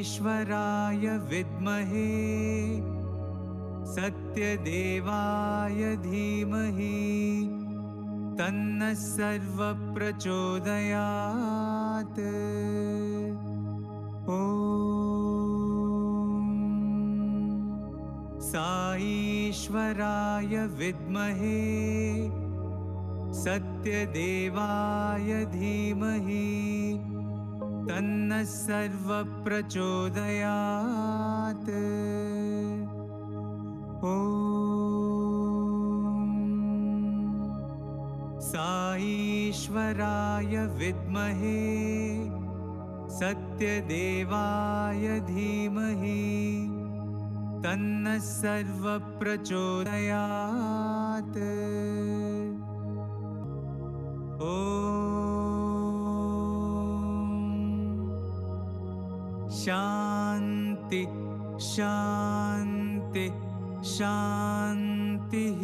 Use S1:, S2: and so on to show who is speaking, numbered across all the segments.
S1: साईश्वराय विद्महे सत्यदेवाय धीमहि तन्नः सर्वः प्रचोदयात्। ॐ साईश्वराय विद्महे सत्यदेवाय धीमहि तन्नः सर्वः प्रचोदयात्। ॐ साईश्वराय विद्महे सत्यदेवाय धीमहि तन्नः सर्वः प्रचोदयात्। ॐ शान्ति शान्ति शान्तिः।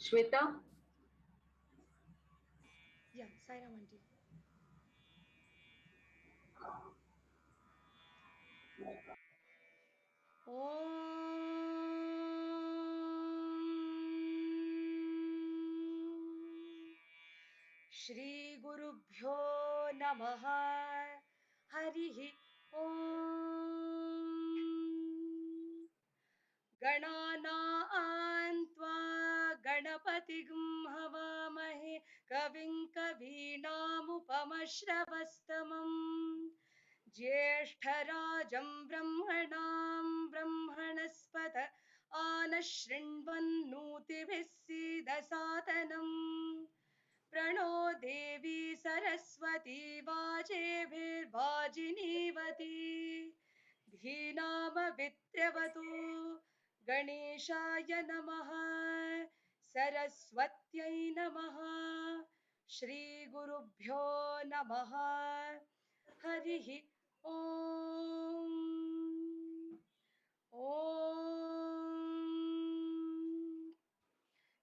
S2: Shweta?
S3: Yeah, Saira Aunty. Shri Gurubhyo Namaha Harihi Om Gananaan Tva Ganapatigam Havamahe Kavim Kavinamupamashravastamam ज्येष्ठराजं ब्रह्मणां ब्रह्मणस्पत आनशृण्वन्नोतिभिः सीदसादनम् प्रणो देवी सरस्वती वाजेभिर्वाजिनीवती धीनामविद्रवतु गणेशाय नमः सरस्वत्यै नमः श्रीगुरुभ्यो नमः हरिः ॐ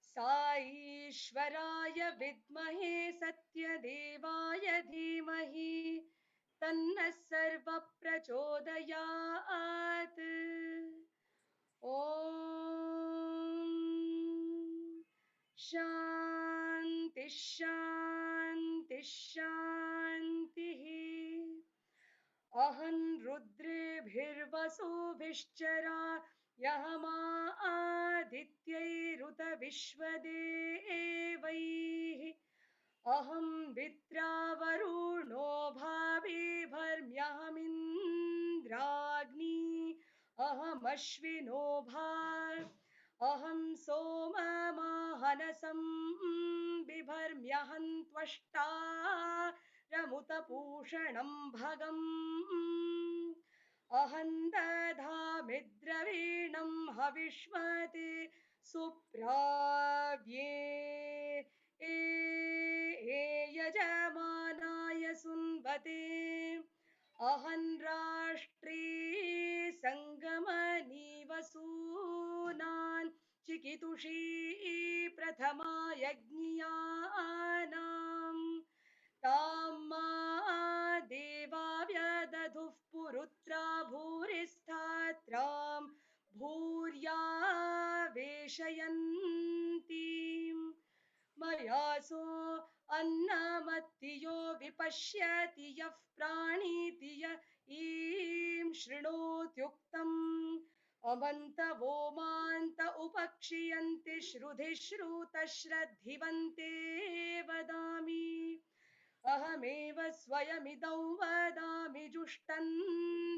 S3: साईश्वराय विद्महे सत्यदेवाय धीमहि तन्नः सर्वः प्रचोदयात्। ॐ शान्ति शान्ति शान्तिः। अहं रुद्रेभिर्वसुभिश्चरा यहमा आदित्यैरुत विश्वदेवैः अहं विद्रावरुणो भाविभर्म्यहमिन्द्राग्नी अहमश्विनो भा अहं सोममाहनसं बिभर्म्यहं त्वष्टा रमुतपूषणं भगम् अहं दधामि द्रवीणं हविष्मति सुप्राव्ये यजमानाय सुन्वते अहं राष्ट्री सङ्गमनीवसूनान् चिकितुषी प्रथमा यज्ञियानाम् तां मा देवा व्यदधुः पुरुत्रा भूरिस्थात्रां भूर्या वेशयन्तीम् मयासो अन्नमत्तियो विपश्यति यः प्राणीति य ईं शृणोत्युक्तम् अमन्तवो मान्त उपक्षियन्ति श्रुधि श्रुतश्रद्धिवन्ते वदामि अहमेव स्वयमिदं वदामि जुष्टं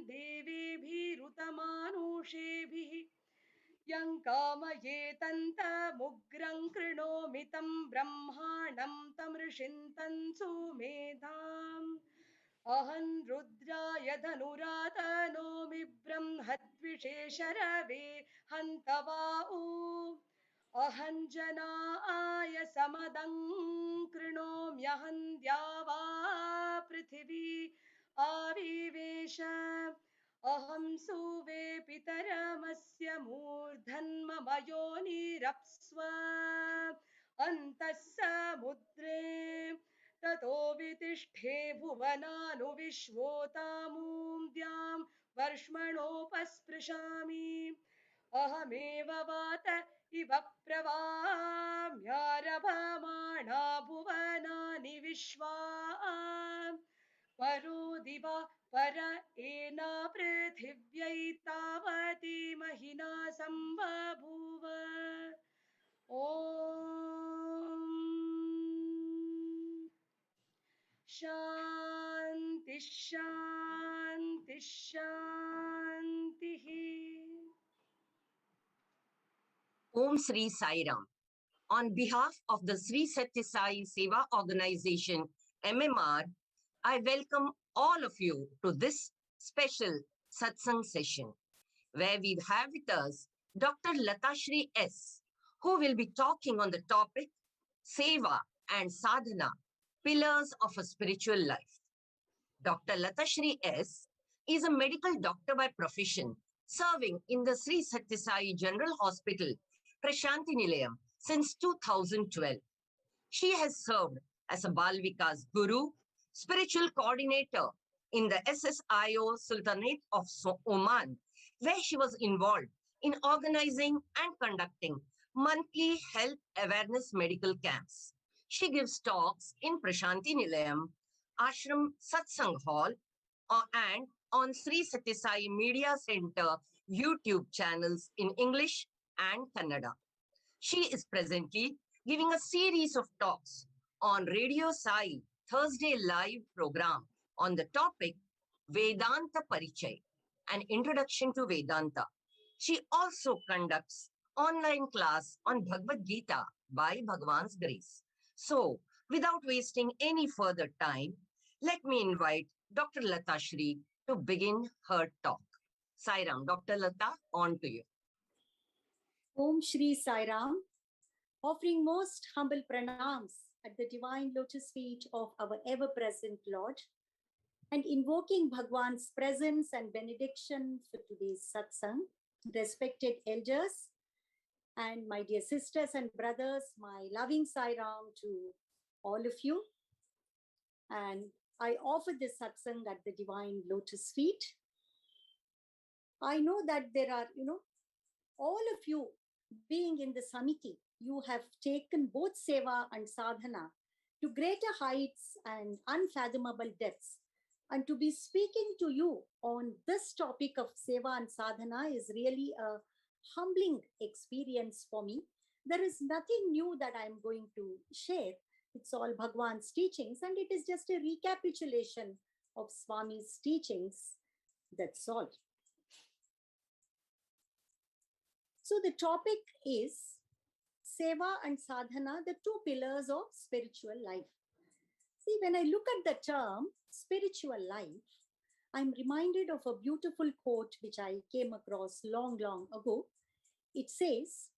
S3: देवेभिरुतमानुषेभिः यं कामयेतन्तमुग्रं कृणोमि तं ब्रह्माणं तमृषिन्तं सुमेधाम् अहं रुद्राय धनुरातनोमि ब्रह्मद्विषेशरवे हन्तवा ऊ अहं जनाय समदं कृणोम्यहं द्यावा पृथिवी आविवेश अहं सुवे पितरमस्य मूर्धन्मम योनिरप्स्व अन्तः समुद्रे ततो वितिष्ठे भुवनानुविश्वोतामून्द्यां वर्ष्मणोपस्पृशामि अहमेव वात इव प्रवाम्यारभमाणा भुवनानि विश्वा परो दिवा पर एना पृथिव्यै तावती महिना सम्बभूव ॐ शान्ति शान्ति शान्तिः
S2: Om Sri Sai Ram. On behalf of the Sri Satya Sai Seva Organization, MMR, I welcome all of you to this special Satsang session, where we have with us Dr. Lathashree S., who will be talking on the topic Seva and Sadhana, Pillars of a Spiritual Life. Dr. Lathashree S. is a medical doctor by profession, serving in the Sri Satya Sai General Hospital, Prashanti Nilayam, since 2012. She has served as a Balvika's Guru, spiritual coordinator in the SSIO Sultanate of Oman, where she was involved in organizing and conducting monthly health awareness medical camps. She gives talks in Prashanti Nilayam, Ashram Satsang Hall, and on Sri Satya Sai Media Center YouTube channels in English and Kannada. She is presently giving a series of talks on Radio Sai Thursday live program on the topic Vedanta Parichay, an introduction to Vedanta. She also conducts online class on Bhagavad Gita by Bhagwan's grace. So, without wasting any further time, let me invite Dr. Lathashree to begin her talk. Sairam, Dr. Latha, on to you.
S4: Om Shri Sai Ram, offering most humble pranams at the divine lotus feet of our ever-present Lord, and invoking Bhagwan's presence and benediction for today's satsang. Respected elders and my dear sisters and brothers, my loving Sai Ram to all of you. And I offer this satsang at the divine lotus feet. I know that there are, all of you being in the Samiti, you have taken both Seva and Sadhana to greater heights and unfathomable depths. And to be speaking to you on this topic of Seva and Sadhana is really a humbling experience for me. There is nothing new that I'm going to share. It's all Bhagwan's teachings, and it is just a recapitulation of Swami's teachings. That's all. So the topic is Seva and Sadhana, the two pillars of spiritual life. See, when I look at the term spiritual life, I'm reminded of a beautiful quote which I came across long, long ago. It says,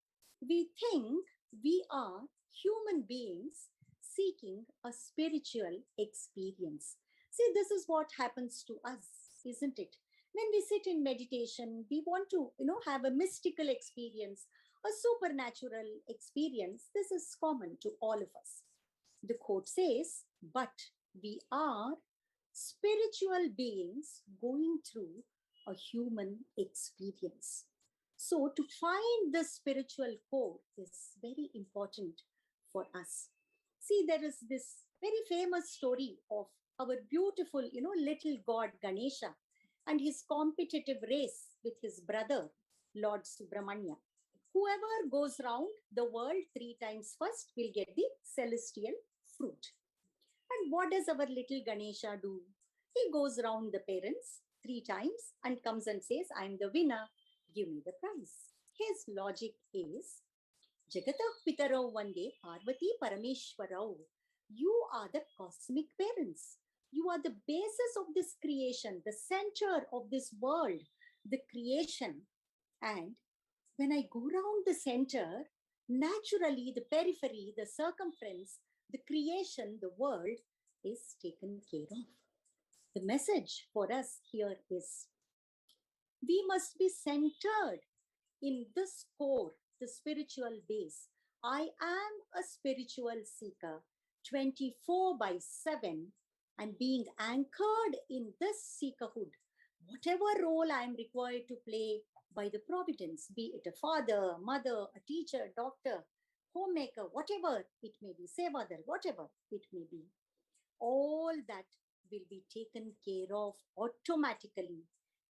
S4: "We think we are human beings seeking a spiritual experience." See, this is what happens to us, isn't it? When we sit in meditation, we want to, have a mystical experience, a supernatural experience. This is common to all of us. The quote says, "But we are spiritual beings going through a human experience." So to find the spiritual core is very important for us. See, there is this very famous story of our beautiful, little god Ganesha and his competitive race with his brother, Lord Subramanya. Whoever goes round the world 3 times first will get the celestial fruit. And what does our little Ganesha do? He goes round the parents 3 times and comes and says, "I'm the winner, give me the prize." His logic is Jagatah Pitarau Vande Parvati Parameshwarau. You are the cosmic parents. You are the basis of this creation, the center of this world, the creation. And when I go round the center, naturally the periphery, the circumference, the creation, the world is taken care of. The message for us here is we must be centered in this core, the spiritual base. I am a spiritual seeker, 24/7, and being anchored in this seekerhood, whatever role I am required to play by the providence, be it a father, mother, a teacher, doctor, homemaker, whatever it may be, sevadar, whatever it may be, all that will be taken care of automatically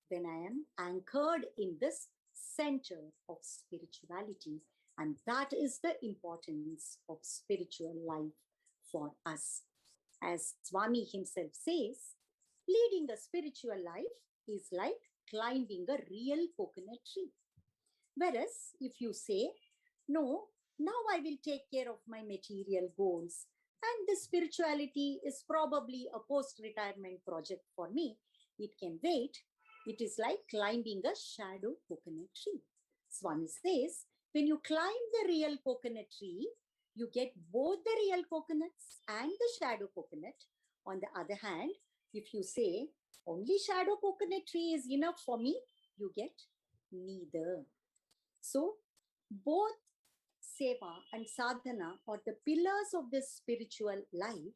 S4: when I am anchored in this center of spirituality. And that is the importance of spiritual life for us. As Swami himself says, leading a spiritual life is like climbing a real coconut tree. Whereas if you say, no, now I will take care of my material goals, and the spirituality is probably a post-retirement project for me, it can wait. It is like climbing a shadow coconut tree. Swami says, when you climb the real coconut tree, you get both the real coconuts and the shadow coconut. On the other hand, if you say, only shadow coconut tree is enough for me, you get neither. So, both Seva and Sadhana are the pillars of this spiritual life.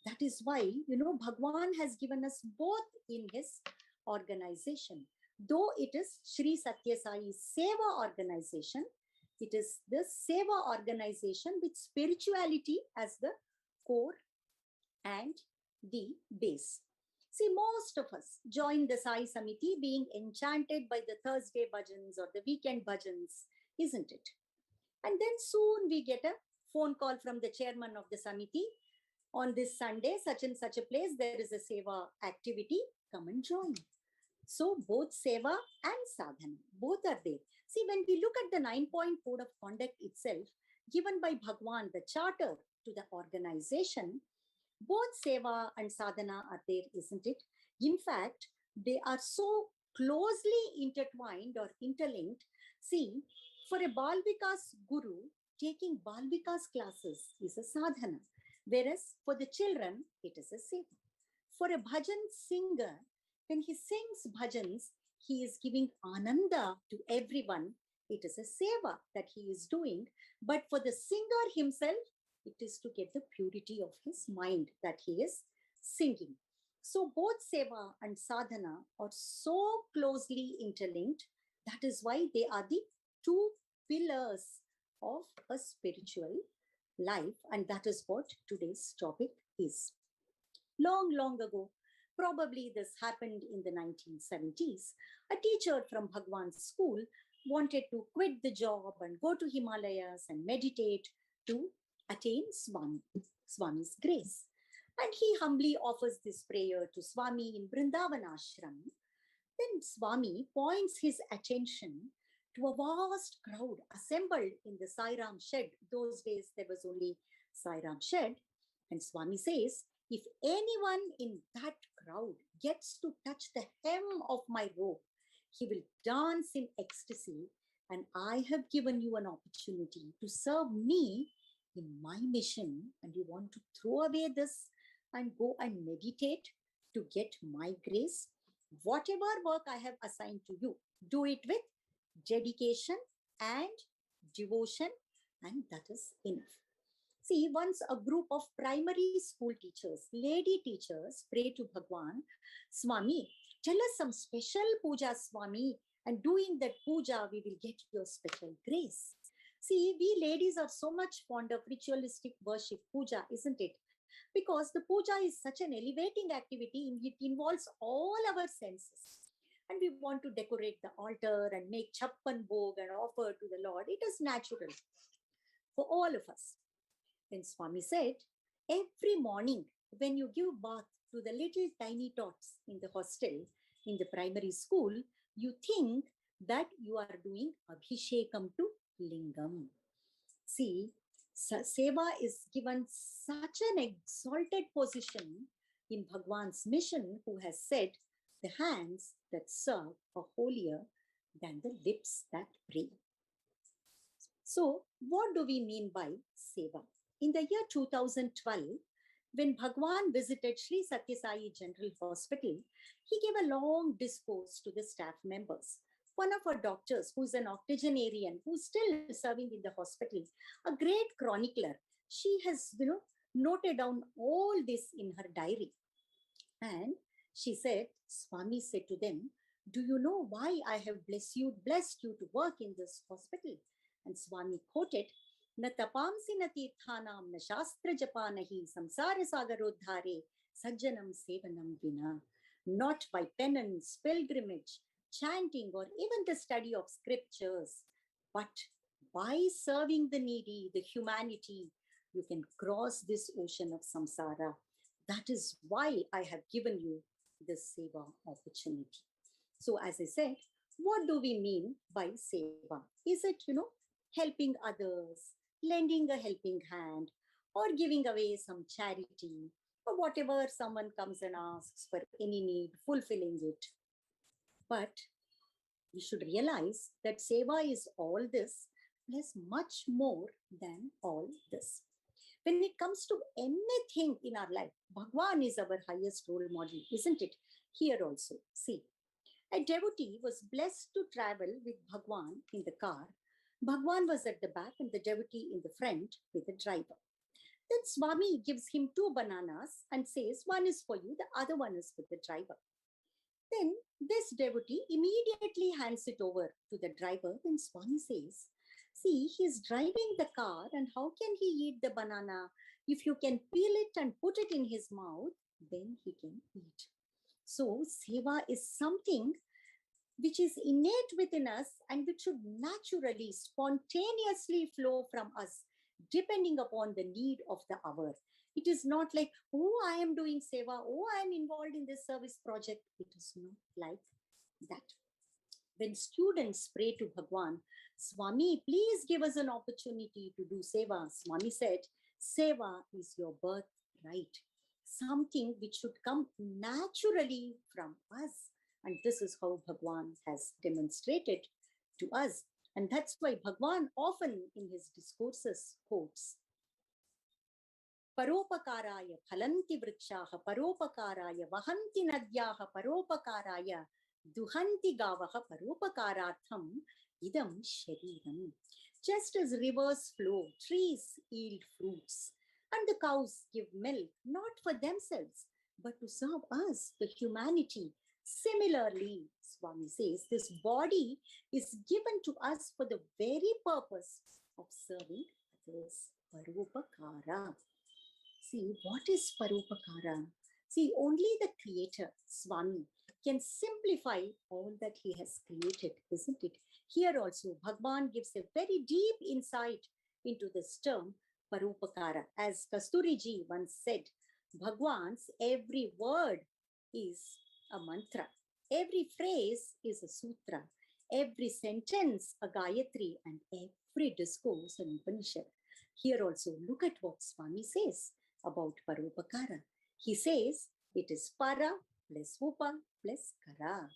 S4: That is why, Bhagwan has given us both in his organization. Though it is Sri Satya Sai Seva organization, it is the Seva organization with spirituality as the core and the base. See, most of us join the Sai Samiti being enchanted by the Thursday bhajans or the weekend bhajans, isn't it? And then soon we get a phone call from the chairman of the Samiti. On this Sunday, such and such a place, there is a Seva activity. Come and join. So both Seva and Sadhana, both are there. See, when we look at the 9-point code of conduct itself, given by Bhagwan, the charter to the organization, both Seva and Sadhana are there, isn't it? In fact, they are so closely intertwined or interlinked. See, for a Balvikas guru, taking Balvikas classes is a sadhana, whereas for the children, it is a seva. For a bhajan singer, when he sings bhajans, he is giving ananda to everyone. It is a seva that he is doing. But for the singer himself, it is to get the purity of his mind that he is singing. So both seva and sadhana are so closely interlinked. That is why they are the two pillars of a spiritual life, and that is what today's topic is. Long, long ago, probably this happened in the 1970s, a teacher from Bhagwan's school wanted to quit the job and go to Himalayas and meditate to attain Swami's grace. And he humbly offers this prayer to Swami in Vrindavan ashram. Then Swami points his attention to a vast crowd assembled in the Sairam shed. Those days, there was only Sairam shed. And Swami says, if anyone in that crowd gets to touch the hem of my robe, he will dance in ecstasy. And I have given you an opportunity to serve me in my mission. And you want to throw away this and go and meditate to get my grace. Whatever work I have assigned to you, do it with dedication and devotion, and that is enough. See, once a group of primary school teachers, lady teachers, pray to Bhagwan, Swami, tell us some special puja, Swami, and doing that puja, we will get your special grace. See, we ladies are so much fond of ritualistic worship, puja, isn't it? Because the puja is such an elevating activity, it involves all our senses. And we want to decorate the altar and make chappan bhog and offer to the Lord. It is natural for all of us. Then Swami said, every morning when you give bath to the little tiny tots in the hostel, in the primary school, you think that you are doing abhishekam to lingam. See, Seva is given such an exalted position in Bhagwan's mission, who has said, the hands that serve are holier than the lips that pray. So, what do we mean by Seva? In the year 2012, when Bhagwan visited Sri Sathya Sai General Hospital, he gave a long discourse to the staff members. One of our doctors, who's an octogenarian, who's still serving in the hospital, a great chronicler, she has, noted down all this in her diary. And she said, Swami said to them, do you know why I have blessed you to work in this hospital? And Swami quoted, Na tapamsi na tirthanam na shastra japanahi samsara sagarodhare sajjanam sevanam vina. Not by penance, pilgrimage, chanting, or even the study of scriptures, but by serving the needy, the humanity, you can cross this ocean of samsara. That is why I have given you this seva opportunity. So as I said, what do we mean by seva? Is it, helping others, lending a helping hand, or giving away some charity, or whatever someone comes and asks for any need, fulfilling it? But we should realize that seva is all this, plus much more than all this. When it comes to anything in our life, Bhagwan is our highest role model, isn't it? Here also, see, a devotee was blessed to travel with Bhagwan in the car. Bhagwan was at the back and the devotee in the front with the driver. Then Swami gives him 2 bananas and says, one is for you, the other one is for the driver. Then this devotee immediately hands it over to the driver. Then Swami says, see, he's driving the car, and how can he eat the banana? If you can peel it and put it in his mouth, then he can eat. So, seva is something which is innate within us and which should naturally, spontaneously flow from us, depending upon the need of the hour. It is not like, oh, I am doing seva, oh, I am involved in this service project. It is not like that. When students pray to Bhagwan, Swami, please give us an opportunity to do seva. Swami said, seva is your birthright, something which should come naturally from us. And this is how Bhagwan has demonstrated to us. And that's why Bhagwan often in his discourses quotes, Paropakaraya phalanti vrikshaha, paropakaraya vahanti nadyaha, paropakaraya duhanti gavaha, paropakaratham idam shariram. Just as rivers flow, trees yield fruits, and the cows give milk, not for themselves, but to serve us, the humanity. Similarly, Swami says, this body is given to us for the very purpose of serving others. Paropakara. See, what is Paropakara? See, only the Creator, Swami, can simplify all that he has created, isn't it? Here also, Bhagwan gives a very deep insight into this term, Paropakara. As Kasturiji once said, Bhagwan's every word is a mantra. Every phrase is a sutra. Every sentence a Gayatri, and every discourse an Upanishad. Here also, look at what Swami says about Paropakara. He says it is para plus upa plus kara.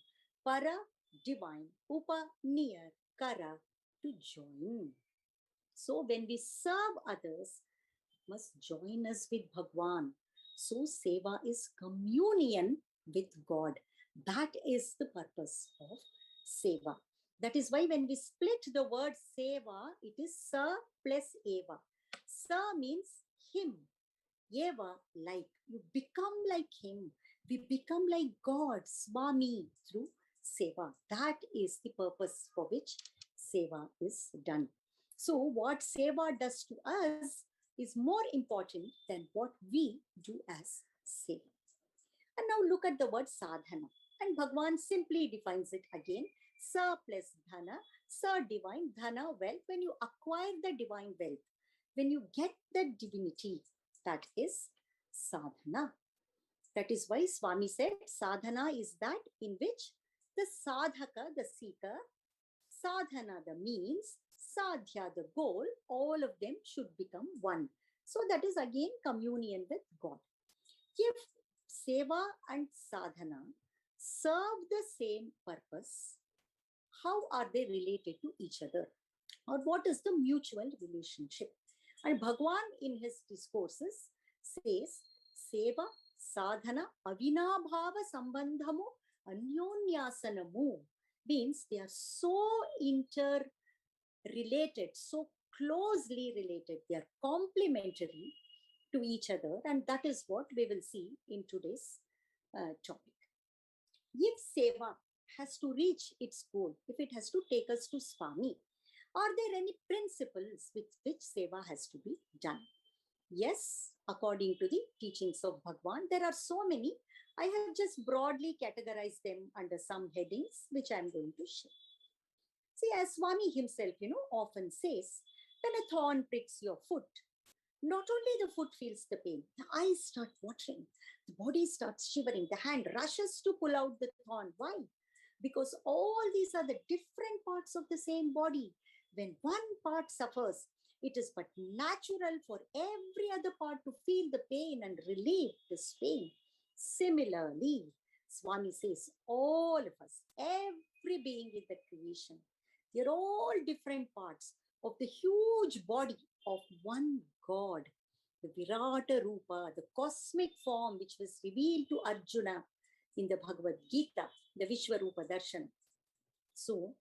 S4: Para, divine, upa, near, kara, to join. So when we serve others, must join us with Bhagwan. So seva is communion with God. That is the purpose of seva. That is why when we split the word seva, it is sa plus eva. Sa means him. Eva, like. You become like him. We become like God, Swami, through seva. That is the purpose for which seva is done. So what seva does to us is more important than what we do as seva. And now look at the word sadhana. And Bhagwan simply defines it again. Sa plus dhana. Sa, divine, dhana, wealth. When you acquire the divine wealth, when you get the divinity, that is sadhana. That is why Swami said sadhana is that in which the sadhaka, the seeker, sadhana, the means, sadhya, the goal, all of them should become one. So that is again communion with God. If seva and sadhana serve the same purpose, how are they related to each other? Or what is the mutual relationship? And Bhagwan in his discourses says, seva, sadhana, avinabhava sambandhamu, anyonyasanamu, means they are so interrelated, so closely related, they are complementary to each other, and that is what we will see in today's topic. If seva has to reach its goal, if it has to take us to Swami, are there any principles with which seva has to be done? Yes, according to the teachings of Bhagwan, there are so many. I have just broadly categorized them under some headings, which I am going to share. See, as Swami himself, often says, when a thorn pricks your foot, not only the foot feels the pain, the eyes start watering, the body starts shivering, the hand rushes to pull out the thorn. Why? Because all these are the different parts of the same body. When one part suffers, it is but natural for every other part to feel the pain and relieve this pain. Similarly, Swami says, all of us, every being in the creation, they're all different parts of the huge body of one God, the Virata Rupa, the cosmic form which was revealed to Arjuna in the Bhagavad Gita, the Vishwarupa Darshan. So,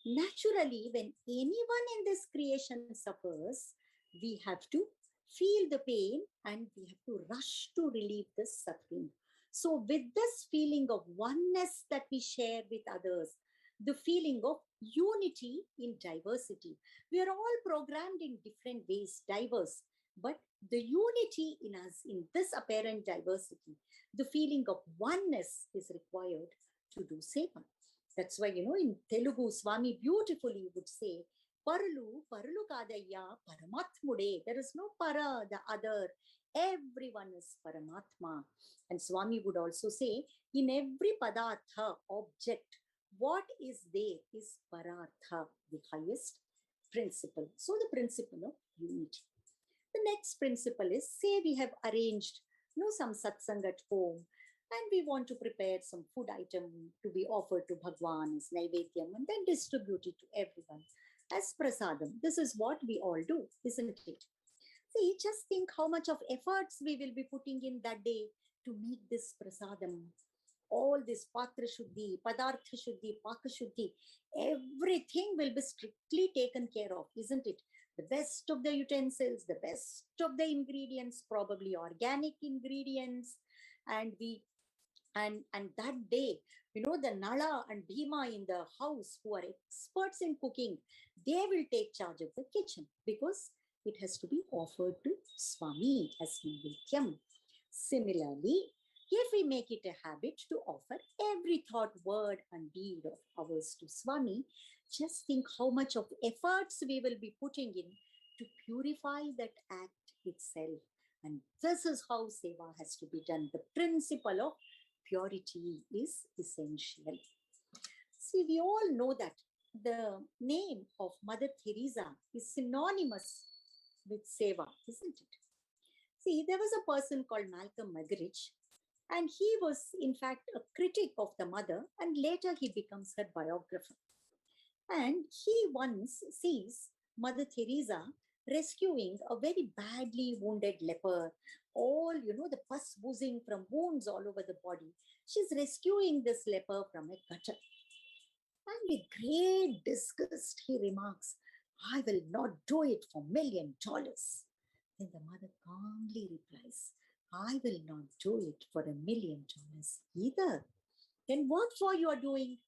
S4: naturally, when anyone in this creation suffers, we have to feel the pain and we have to rush to relieve this suffering. So, with this feeling of oneness that we share with others, the feeling of unity in diversity, we are all programmed in different ways, diverse, but the unity in us, in this apparent diversity, the feeling of oneness is required to do seva. That's why, in Telugu, Swami beautifully would say, Paralu, Paralu Kadaya, Paramatmude. There is no para, the other. Everyone is Paramatma. And Swami would also say, in every padartha, object, what is there is Parartha, the highest principle. So the principle of unity. The next principle is, say we have arranged some satsang at home, and we want to prepare some food item to be offered to Bhagwan as Naivedyam and then distribute it to everyone as prasadam. This is what we all do, isn't it? See, just think how much of efforts we will be putting in that day to make this prasadam. All this patra shuddhi, padartha shuddhi, paka shuddhi, everything will be strictly taken care of, isn't it? The best of the utensils, the best of the ingredients, probably organic ingredients, and that day, the Nala and Bhima in the house who are experts in cooking, they will take charge of the kitchen because it has to be offered to Swami as Naivedyam. Similarly, if we make it a habit to offer every thought, word, and deed of ours to Swami, just think how much of efforts we will be putting in to purify that act itself. And this is how seva has to be done. The principle of purity is essential. See, we all know that the name of Mother Teresa is synonymous with seva, isn't it? See, there was a person called Malcolm Muggeridge, and he was, in fact, a critic of the mother, and later he becomes her biographer. And he once sees Mother Teresa rescuing a very badly wounded leper, all, the pus oozing from wounds all over the body. She's rescuing this leper from a gutter. And with great disgust, he remarks, I will not do it for $1 million. Then the mother calmly replies, I will not do it for $1 million either. Then what for you are doing?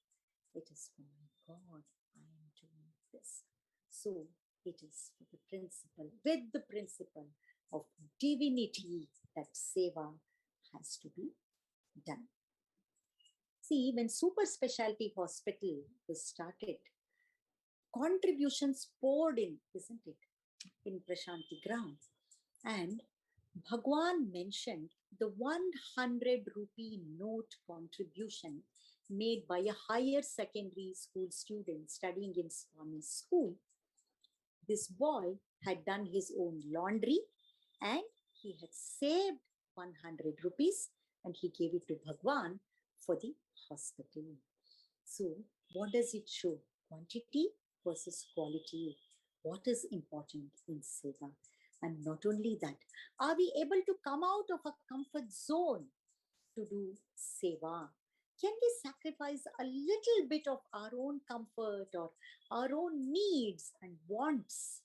S4: It is for my God I am doing this. So it is for the principle, with the principle of divinity, that seva has to be done. See, when super specialty hospital was started, contributions poured in, isn't it, in Prashanti grounds. And Bhagwan mentioned the 100 rupee note contribution made by a higher secondary school student studying in Swami's school. This boy had done his own laundry and he had saved 100 rupees and he gave it to Bhagwan for the hospital. So, what does it show? Quantity versus quality. What is important in Seva? And not only that, are we able to come out of a comfort zone to do Seva? Can we sacrifice a little bit of our own comfort or our own needs and wants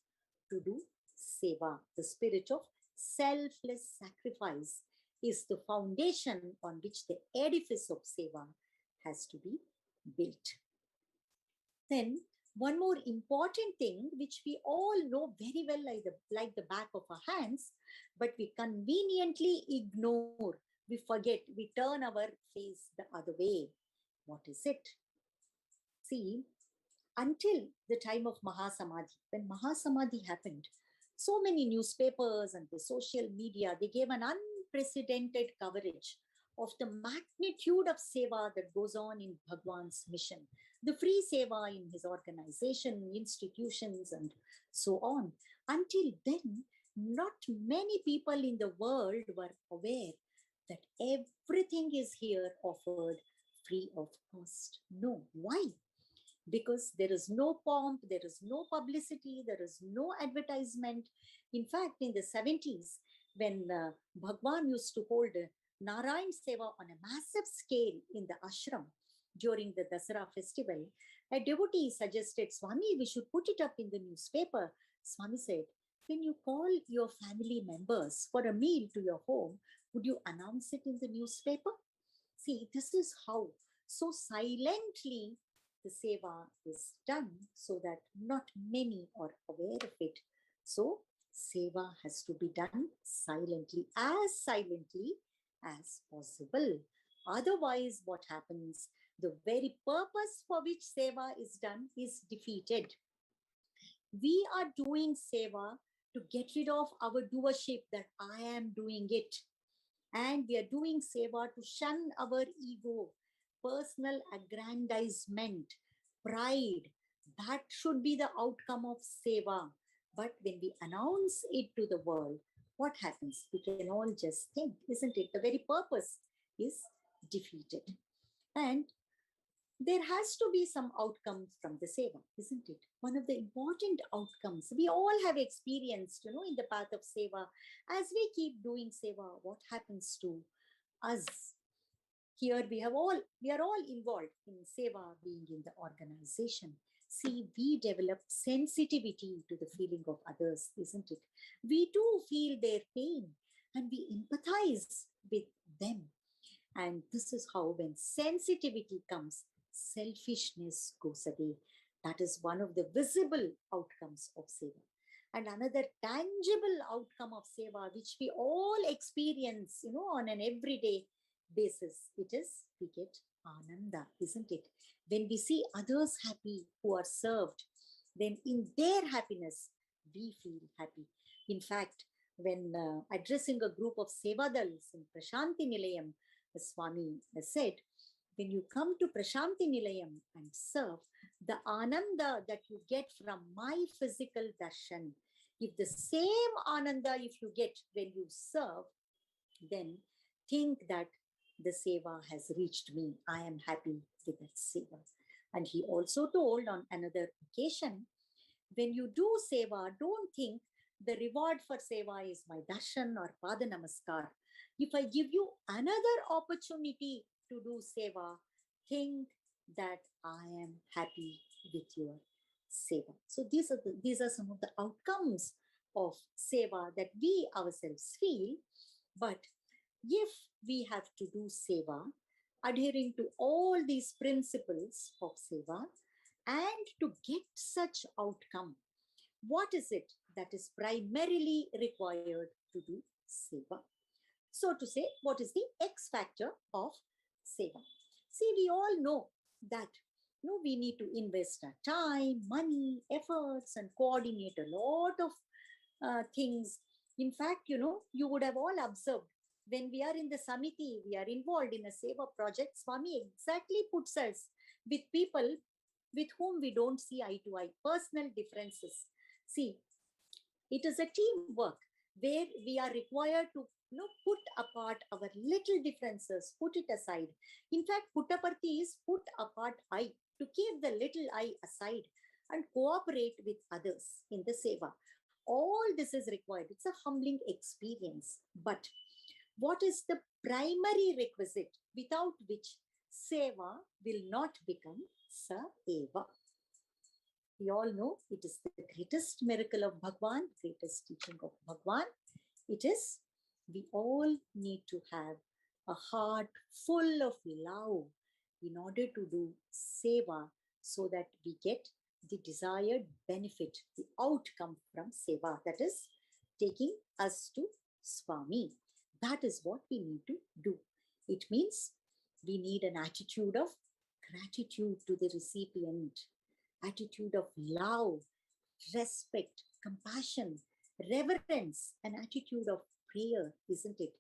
S4: to do Seva? The spirit of selfless sacrifice is the foundation on which the edifice of Seva has to be built. Then, one more important thing, which we all know very well like the back of our hands, but we conveniently ignore, we forget, we turn our face the other way. What is it? See, until the time of Mahasamadhi, when Mahasamadhi happened, so many newspapers and the social media, they gave an unprecedented coverage of the magnitude of Seva that goes on in Bhagwan's mission, the free Seva in his organization, institutions, and so on. Until then, not many people in the world were aware that everything is here offered free of cost. No. Why? Because there is no pomp, there is no publicity, there is no advertisement. In fact, in the 70s, when Bhagwan used to hold Narayan Seva on a massive scale in the ashram during the Dasara festival, a devotee suggested, Swami, we should put it up in the newspaper. Swami said, when you call your family members for a meal to your home, would you announce it in the newspaper? See, this is how, so silently, the Seva is done so that not many are aware of it. So, Seva has to be done silently as possible. Otherwise, what happens? The very purpose for which Seva is done is defeated. We are doing Seva to get rid of our doership that I am doing it. And we are doing Seva to shun our ego, personal aggrandizement, pride. That should be the outcome of Seva. But when we announce it to the world, what happens? We can all just think, isn't it? The very purpose is defeated. And there has to be some outcomes from the Seva, isn't it? One of the important outcomes we all have experienced, in the path of Seva. As we keep doing Seva, what happens to us? Here we are all involved in Seva, being in the organization. See, we develop sensitivity to the feeling of others, isn't it? We too feel their pain and we empathize with them. And this is how, when sensitivity comes, selfishness goes away. That is one of the visible outcomes of Seva. And another tangible outcome of Seva, which we all experience, on an everyday basis, it is we get Ananda, isn't it? When we see others happy who are served, then in their happiness, we feel happy. In fact, when addressing a group of Sevadals in Prashanti Nilayam, the Swami has said, when you come to Prashanti Nilayam and serve, the Ananda that you get from my physical darshan, if the same Ananda if you get when you serve, then think that the Seva has reached me. I am happy with that Seva. And he also told on another occasion, when you do Seva, don't think the reward for Seva is my darshan or pada namaskar. If I give you another opportunity to do Seva, think that I am happy with your Seva. So these are some of the outcomes of Seva that we ourselves feel. But if we have to do Seva, adhering to all these principles of Seva, and to get such outcome, what is it that is primarily required to do Seva? So to say, what is the X factor of Seva? See, we all know that we need to invest our time, money, efforts, and coordinate a lot of things. In fact, you would have all observed When we are in the Samiti, we are involved in a Seva project, Swami exactly puts us with people with whom we don't see eye to eye, personal differences. See, it is a teamwork where we are required to put apart our little differences, put it aside. In fact, Puttaparthi is put apart I, to keep the little I aside and cooperate with others in the Seva. All this is required. It's a humbling experience. But what is the primary requisite without which Seva will not become Saeva? We all know it is the greatest miracle of Bhagwan, greatest teaching of Bhagwan. It is, we all need to have a heart full of love in order to do Seva so that we get the desired benefit, the outcome from Seva, that is taking us to Swami. That is what we need to do. It means we need an attitude of gratitude to the recipient, attitude of love, respect, compassion, reverence, an attitude of prayer, isn't it?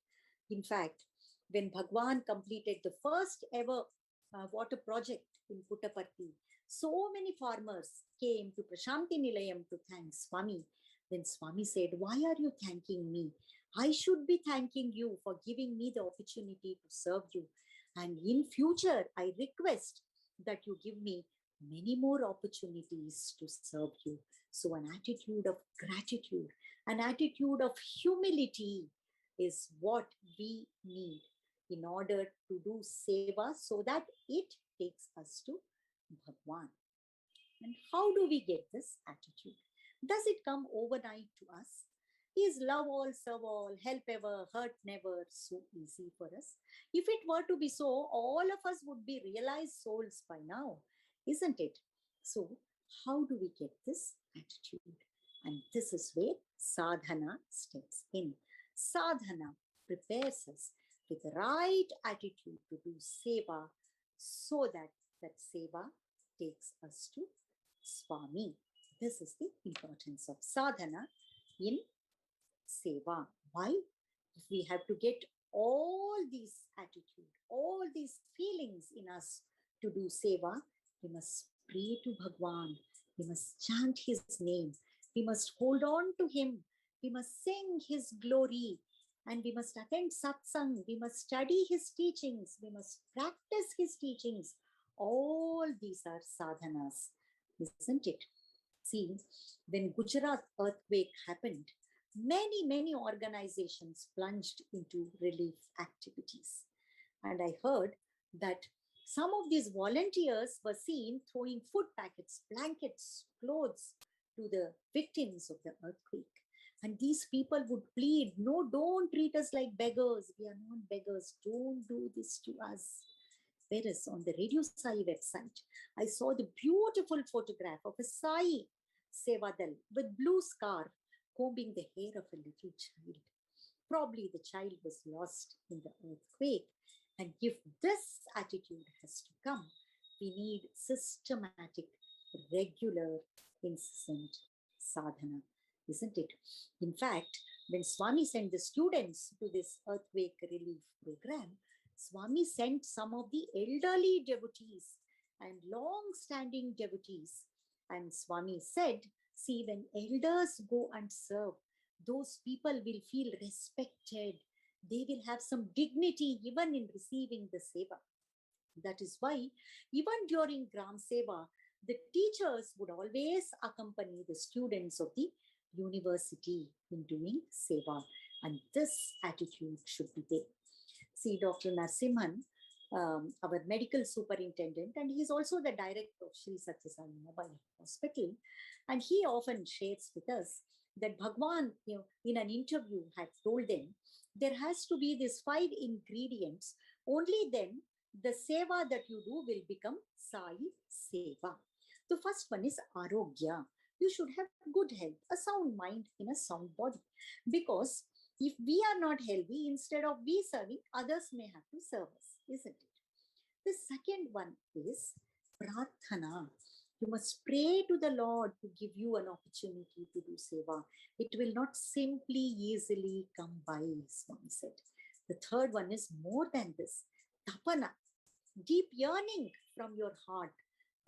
S4: In fact, when Bhagwan completed the first ever water project in Puttaparthi, so many farmers came to Prashanti Nilayam to thank Swami. Then Swami said, "Why are you thanking me? I should be thanking you for giving me the opportunity to serve you. And in future, I request that you give me many more opportunities to serve you." So an attitude of gratitude, an attitude of humility is what we need in order to do Seva so that it takes us to Bhagwan. And how do we get this attitude? Does it come overnight to us? Is love all, serve all, help ever, hurt never so easy for us? If it were to be so, all of us would be realized souls by now, isn't it? So, how do we get this attitude? And this is where sadhana steps in. Sadhana prepares us with the right attitude to do seva so that that seva takes us to Swami. This is the importance of sadhana in seva. Why? If we have to get all these attitude, all these feelings in us to do seva, we must pray to Bhagwan. We must chant his name. We must hold on to him. We must sing his glory. And we must attend satsang. We must study his teachings. We must practice his teachings. All these are sadhanas, isn't it? See, when Gujarat earthquake happened, many organizations plunged into relief activities. And I heard that some of these volunteers were seen throwing food packets, blankets, clothes to the victims of the earthquake. And these people would plead, "No, don't treat us like beggars. We are not beggars. Don't do this to us." Whereas on the Radio Sai website, I saw the beautiful photograph of a Sai Sevadal with blue scarf combing the hair of a little child. Probably the child was lost in the earthquake. And if this attitude has to come, we need systematic, regular, incessant sadhana, isn't it? In fact, when Swami sent the students to this earthquake relief program, Swami sent some of the elderly devotees and long-standing devotees. And Swami said, see, when elders go and serve, those people will feel respected. They will have some dignity even in receiving the seva. That is why even during Gram Seva, the teachers would always accompany the students of the university in doing seva. And this attitude should be there. See, Dr. Narsimhan, our medical superintendent, and he is also the director of Sri Sathya Sai Mobile Hospital. And he often shares with us that Bhagwan, in an interview, had told them there has to be these 5 ingredients. Only then the seva that you do will become Sai Seva. The first one is Arogya. You should have good health, a sound mind in a sound body. Because if we are not healthy, instead of we serving, others may have to serve us, isn't it? The second one is Prarthana. You must pray to the Lord to give you an opportunity to do seva. It will not simply easily come by, Swami said. The third one is more than this, tapana, deep yearning from your heart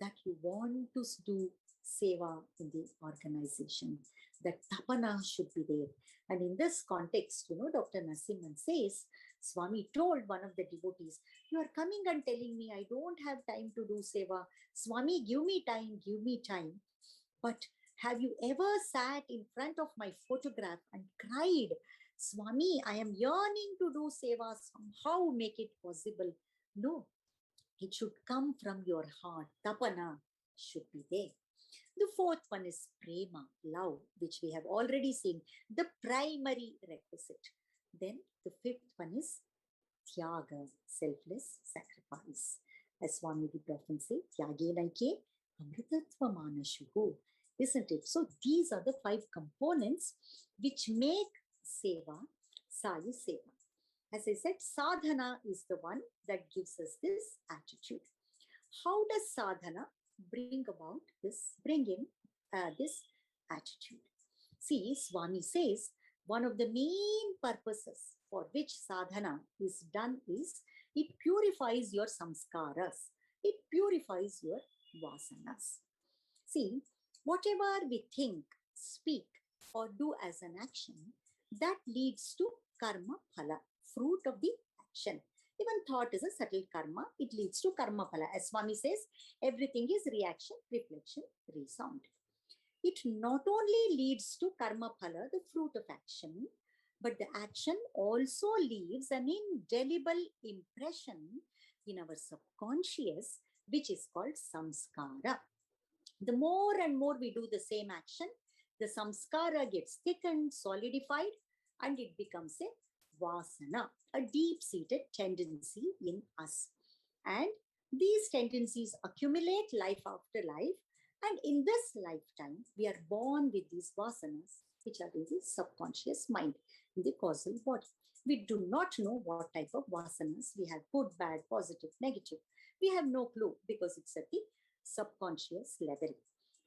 S4: that you want to do seva in the organization. That tapana should be there. And in this context, Dr. Narasimhan says, Swami told one of the devotees, you are coming and telling me I don't have time to do seva. Swami, give me time, give me time. But have you ever sat in front of my photograph and cried, Swami, I am yearning to do seva, somehow make it possible? No, it should come from your heart. Tapana should be there. The fourth one is prema, love, which we have already seen, the primary requisite. Then the fifth one is tyaga, selfless sacrifice. As Swami would often say, tyage naike amritatva manashuhu. Isn't it? So these are the 5 components which make seva, Sai Seva. As I said, sadhana is the one that gives us this attitude. How does sadhana bring in this attitude? See, Swami says, one of the main purposes for which sadhana is done is it purifies your samskaras. It purifies your vasanas. See, whatever we think, speak, or do as an action, that leads to karma phala, fruit of the action. Even thought is a subtle karma. It leads to karma phala. As Swami says, everything is reaction, reflection, resound. It not only leads to karma phala, the fruit of action, but the action also leaves an indelible impression in our subconscious, which is called samskara. The more and more we do the same action, the samskara gets thickened, solidified, and it becomes a vasana, a deep-seated tendency in us. And these tendencies accumulate life after life. And in this lifetime, we are born with these vasanas, which are in the subconscious mind, in the causal body. We do not know what type of vasanas we have, good, bad, positive, negative. We have no clue because it's at the subconscious level.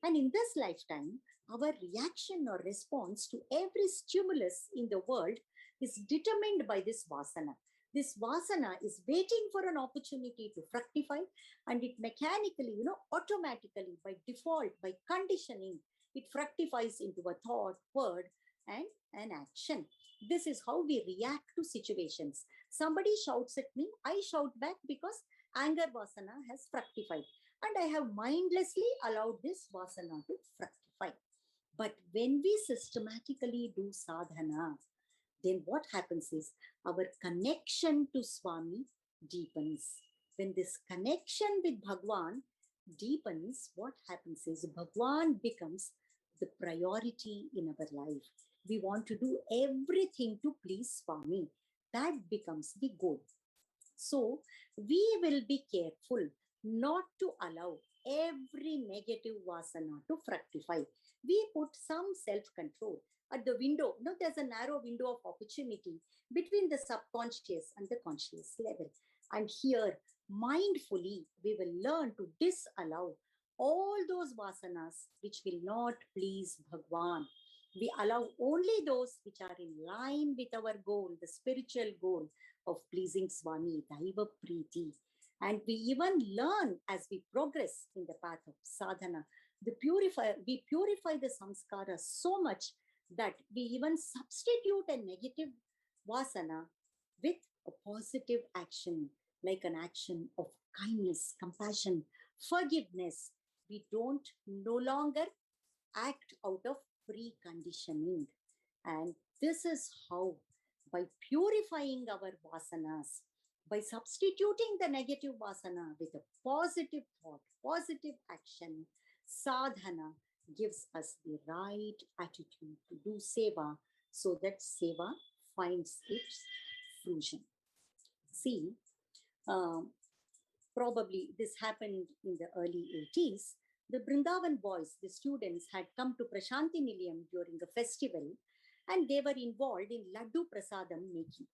S4: And in this lifetime, our reaction or response to every stimulus in the world is determined by this vasana. This vasana is waiting for an opportunity to fructify, and it mechanically, automatically, by default, by conditioning, it fructifies into a thought, word, and an action. This is how we react to situations. Somebody shouts at me, I shout back because anger vasana has fructified. And I have mindlessly allowed this vasana to fructify. But when we systematically do sadhana, then what happens is our connection to Swami deepens. When this connection with Bhagwan deepens, what happens is Bhagwan becomes the priority in our life. We want to do everything to please Swami. That becomes the goal. So we will be careful not to allow every negative vasana to fructify. We put some self-control at the window. There's a narrow window of opportunity between the subconscious and the conscious level. And here, mindfully, we will learn to disallow all those vasanas which will not please Bhagwan. We allow only those which are in line with our goal, the spiritual goal of pleasing Swami, Daiva Preeti. And we even learn as we progress in the path of sadhana, we purify the samskara so much that we even substitute a negative vasana with a positive action, like an action of kindness, compassion, forgiveness. We don't no longer act out of preconditioning. And this is how, by purifying our vasanas, by substituting the negative vasana with a positive thought, positive action, sadhana gives us the right attitude to do seva so that seva finds its fruition. See, probably this happened in the early 80s. The Brindavan boys, the students, had come to Prashanti Nilayam during a festival, and they were involved in Laddu Prasadam making.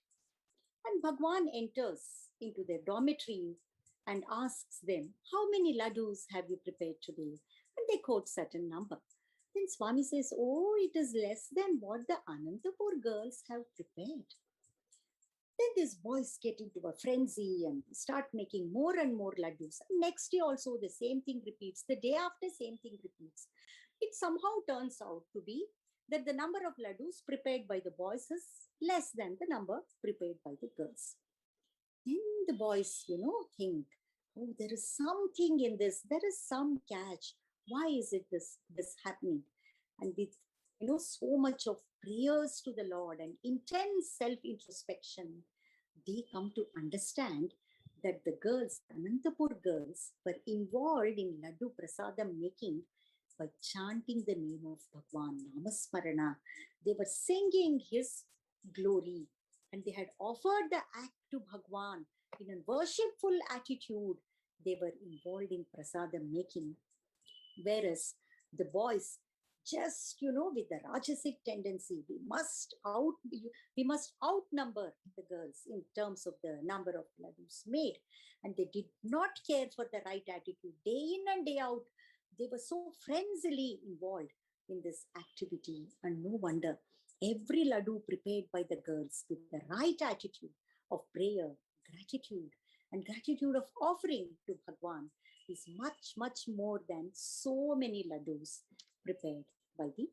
S4: And Bhagwan enters into their dormitory and asks them, how many laddus have you prepared today? And they quote certain number. Then Swami says, oh, it is less than what the Anantapur girls have prepared. Then these boys get into a frenzy and start making more and more laddus. Next day also the same thing repeats. The day after, same thing repeats. It somehow turns out to be that the number of laddus prepared by the boys is less than the number prepared by the girls. Then the boys, think, oh, there is something in this. There is some catch. Why is it this happening? And with so much of prayers to the Lord and intense self-introspection, they come to understand that the girls, Anantapur girls, were involved in Laddu Prasadam making by chanting the name of Bhagwan, Namasmarana. They were singing his glory and they had offered the act to Bhagwan in a worshipful attitude. They were involved in Prasadam making, whereas the boys, just with the rajasic tendency, we must outnumber the girls in terms of the number of laddus made, and they did not care for the right attitude. Day in and day out, they were so frenziedly involved in this activity, and no wonder every laddu prepared by the girls with the right attitude of prayer, gratitude, and gratitude of offering to Bhagwan is much, much more than so many laddus prepared by the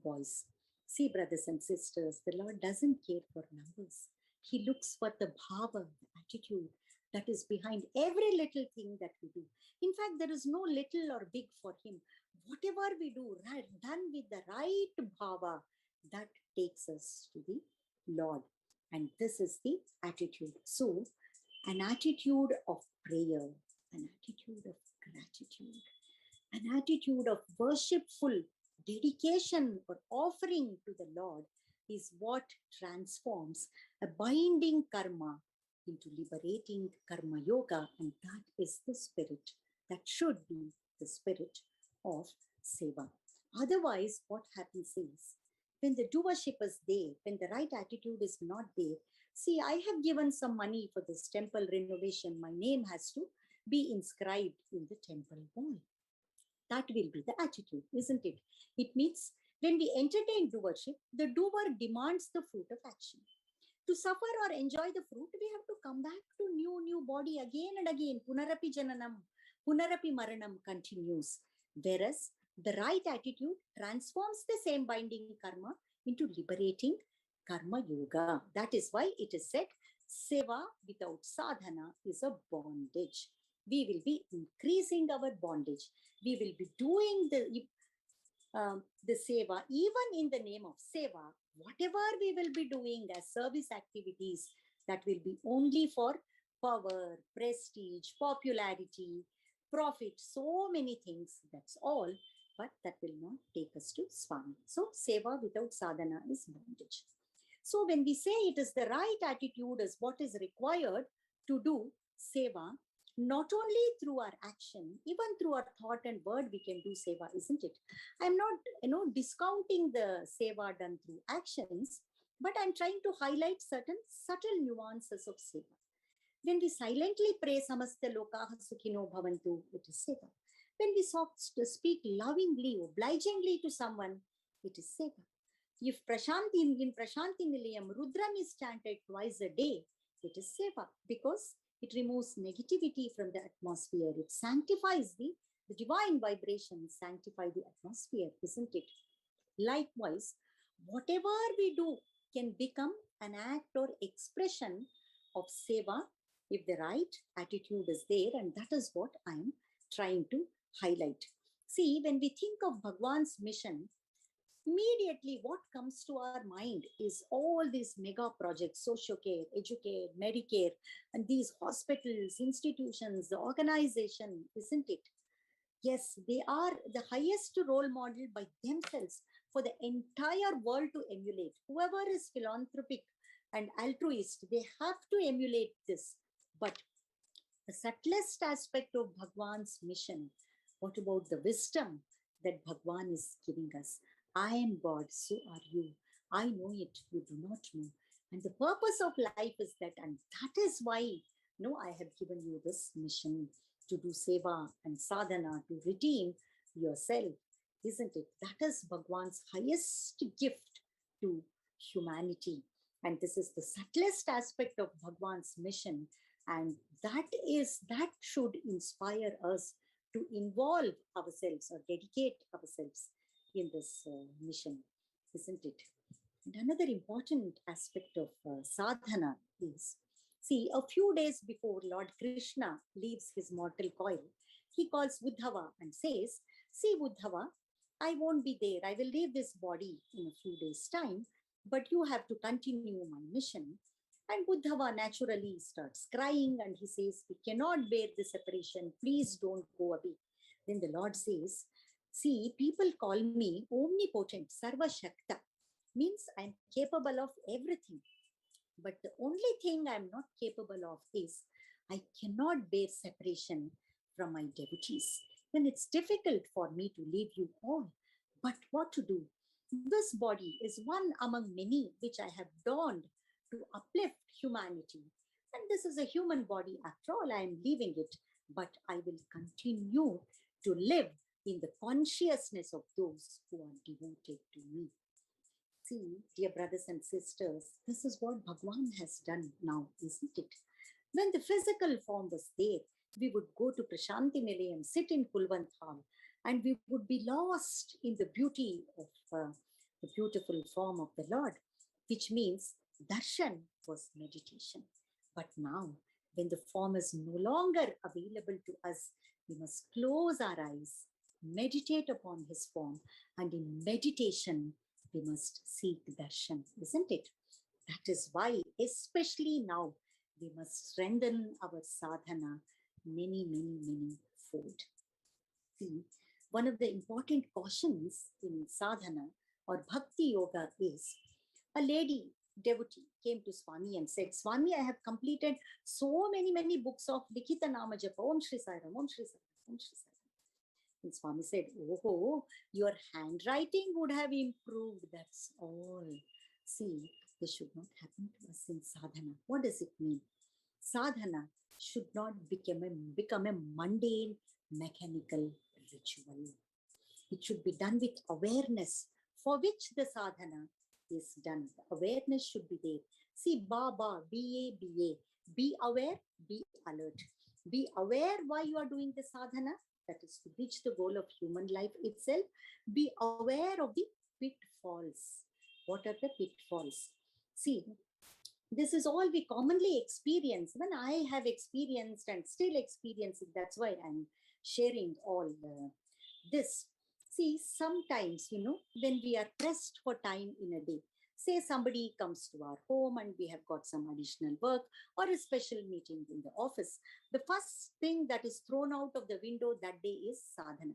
S4: boys. See, brothers and sisters, the Lord doesn't care for numbers. He looks for the bhava, the attitude that is behind every little thing that we do. In fact, there is no little or big for him. Whatever we do, done with the right bhava, that takes us to the Lord. And this is the attitude. So, an attitude of prayer, an attitude of gratitude, an attitude of worshipful dedication or offering to the Lord is what transforms a binding karma into liberating karma yoga, and that is the spirit. That should be the spirit of Seva. Otherwise, what happens is, when the doership is there, when the right attitude is not there, see, I have given some money for this temple renovation. My name has to be inscribed in the temple wall. That will be the attitude, isn't it? It means when we entertain doership, the doer demands the fruit of action. To suffer or enjoy the fruit, we have to come back to new body again and again. Punarapi jananam, punarapi maranam continues. Whereas the right attitude transforms the same binding karma into liberating karma yoga. That is why it is said, Seva without sadhana is a bondage. We will be increasing our bondage. We will be doing the seva, even in the name of seva. Whatever we will be doing as service activities, that will be only for power, prestige, popularity, profit, so many things. That's all. But that will not take us to Swami. So, seva without sadhana is bondage. So, when we say it is the right attitude is what is required to do seva, not only through our action, even through our thought and word, we can do seva, isn't it? I'm not, discounting the seva done through actions, but I'm trying to highlight certain subtle nuances of seva. When we silently pray, Samasta Lokaha Sukhino Bhavantu, it is seva. When we speak lovingly, obligingly to someone, it is seva. If in Prashanti Nilayam, Rudram is chanted twice a day, it is seva, because it removes negativity from the atmosphere. It sanctifies the divine vibrations, sanctify the atmosphere, isn't it? Likewise, whatever we do can become an act or expression of seva if the right attitude is there, and that is what I'm trying to highlight. See, when we think of Bhagwan's mission, immediately what comes to our mind is all these mega projects, social care, educare, Medicare, and these hospitals, institutions, the organization, isn't it? Yes, they are the highest role model by themselves for the entire world to emulate. Whoever is philanthropic and altruist, they have to emulate this. But the subtlest aspect of Bhagwan's mission, what about the wisdom that Bhagwan is giving us? I am God, so are you. I know it, you do not know. And the purpose of life is that, and that is why, I have given you this mission to do seva and sadhana, to redeem yourself, isn't it? That is Bhagwan's highest gift to humanity. And this is the subtlest aspect of Bhagwan's mission. And that should inspire us to involve ourselves or dedicate ourselves in this mission, isn't it? And another important aspect of sadhana is, see, a few days before Lord Krishna leaves his mortal coil, he calls Uddhava and says, see, Uddhava, I won't be there. I will leave this body in a few days' time, but you have to continue my mission. And Uddhava naturally starts crying and he says, we cannot bear the separation. Please don't go away. Then the Lord says, see, people call me omnipotent, Sarva Shakta, means I'm capable of everything. But the only thing I'm not capable of is I cannot bear separation from my devotees. Then it's difficult for me to leave you all. But what to do? This body is one among many which I have donned to uplift humanity. And this is a human body. After all, I am leaving it. But I will continue to live in the consciousness of those who are devoted to me. See, dear brothers and sisters, this is what Bhagwan has done now, isn't it? When the physical form was there, we would go to Prashanti Nilayam, sit in Kulwant Hall, and we would be lost in the beauty of the beautiful form of the Lord, which means darshan was meditation. But now, when the form is no longer available to us, we must close our eyes, meditate upon his form, and in meditation, we must seek darshan, isn't it? That is why, especially now, we must strengthen our sadhana many fold. See, one of the important cautions in sadhana or bhakti yoga is a lady devotee came to Swami and said, Swami, I have completed so many books of Likhita Nama Japa, Om Shri Sai Ram, Om Shri Sai Ram, Om Shri Sai Ram. And Swami said, oh, your handwriting would have improved, that's all. See, this should not happen to us in sadhana. What does it mean? Sadhana should not become a mundane, mechanical ritual. It should be done with awareness, for which the sadhana is done. The awareness should be there. See, Baba, B-A, be aware, be alert. Be aware why you are doing the sadhana, that is to reach the goal of human life itself. Be aware of the pitfalls. What are the pitfalls? See, this is all we commonly experience. When I have experienced and still experiencing, that's why I'm sharing all this. See, sometimes, when we are pressed for time in a day, say somebody comes to our home and we have got some additional work or a special meeting in the office, the first thing that is thrown out of the window that day is sadhana.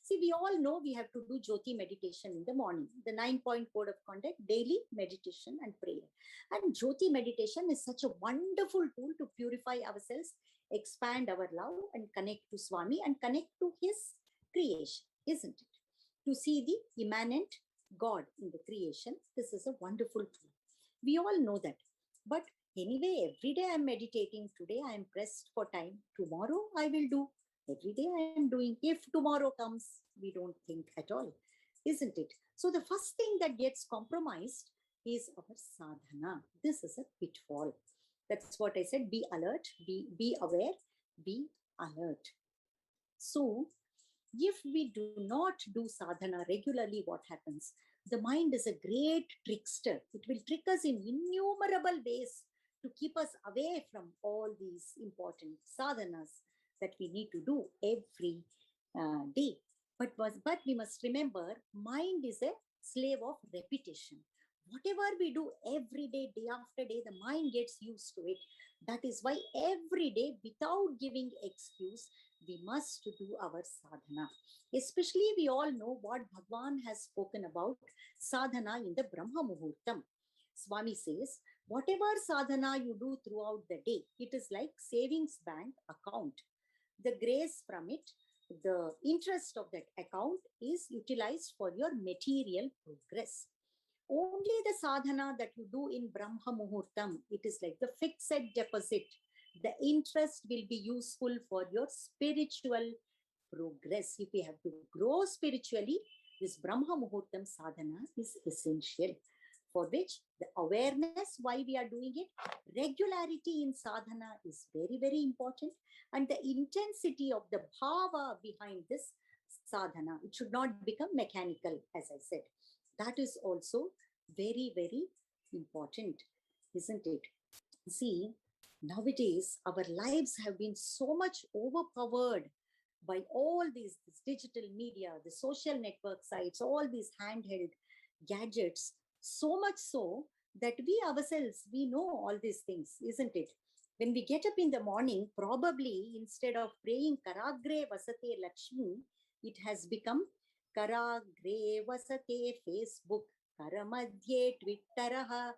S4: See, we all know we have to do Jyoti meditation in the morning, the 9-point code of conduct, daily meditation and prayer. And Jyoti meditation is such a wonderful tool to purify ourselves, expand our love and connect to Swami and connect to his creation, isn't it? To see the immanent God in the creation, this is a wonderful tool. We all know that. But anyway, every day I'm meditating. Today I am pressed for time. Tomorrow I will do. Every day I am doing. If tomorrow comes, we don't think at all, isn't it? So the first thing that gets compromised is our sadhana. This is a pitfall. That's what I said. Be alert, be aware, be alert. So if we do not do sadhana regularly, what happens? The mind is a great trickster. It will trick us in innumerable ways to keep us away from all these important sadhanas that we need to do every day. But we must remember, mind is a slave of repetition. Whatever we do every day, day after day, the mind gets used to it. That is why every day, without giving excuse, we must do our sadhana. Especially, we all know what Bhagwan has spoken about sadhana in the Brahma Muhurtam. Swami says, whatever sadhana you do throughout the day, it is like savings bank account. The grace from it, the interest of that account is utilized for your material progress. Only the sadhana that you do in Brahma Muhurtam, it is like the fixed deposit. The interest will be useful for your spiritual progress. If we have to grow spiritually, this Brahma Muhurtam sadhana is essential. for which the awareness why we are doing it, regularity in sadhana is very, very important, and the intensity of the bhava behind this sadhana. It should not become mechanical, as I said. That is also very, very important, isn't it? See, nowadays our lives have been so much overpowered by all these this digital media, the social network sites, all these handheld gadgets, so much so that we ourselves, we know all these things, isn't it? When we get up in the morning, probably instead of praying Karagre Vasate Lakshmi, it has become Karagre Vasate Facebook, Karamadhye Twitteraha,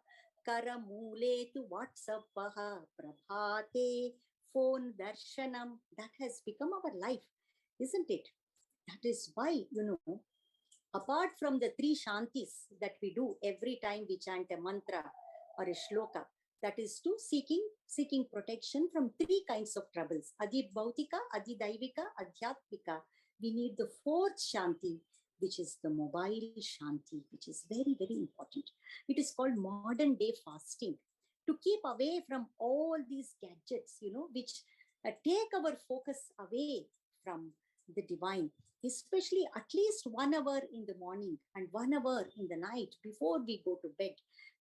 S4: Karamule to WhatsAppaha, Prabhate, phone darshanam. That has become our life, isn't it? That is why, apart from the three shantis that we do every time we chant a mantra or a shloka, that is to seeking protection from three kinds of troubles: adi bhautika, adi daivika, adhyatmika. We need the fourth shanti, which is the mobile shanti, which is very, very important. It is called modern day fasting, to keep away from all these gadgets, which take our focus away from the divine, especially at least 1 hour in the morning and 1 hour in the night before we go to bed.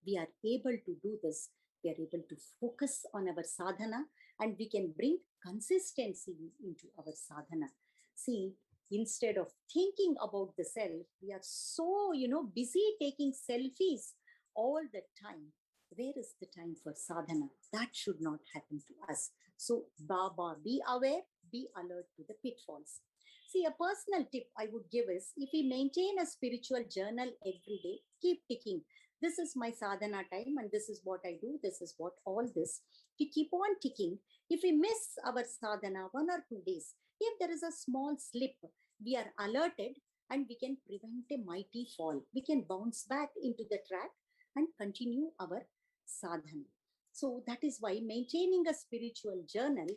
S4: We are able to do this. We are able to focus on our sadhana, and we can bring consistency into our sadhana. See, instead of thinking about the self, we are so, busy taking selfies all the time. Where is the time for sadhana? That should not happen to us. So, Baba, be aware, be alert to the pitfalls. See, a personal tip I would give is, if we maintain a spiritual journal every day, keep ticking. This is my sadhana time, and this is what I do. This is what all this. We keep on ticking. If we miss our sadhana 1 or 2 days, if there is a small slip, we are alerted and we can prevent a mighty fall. We can bounce back into the track and continue our sadhana. So that is why maintaining a spiritual journal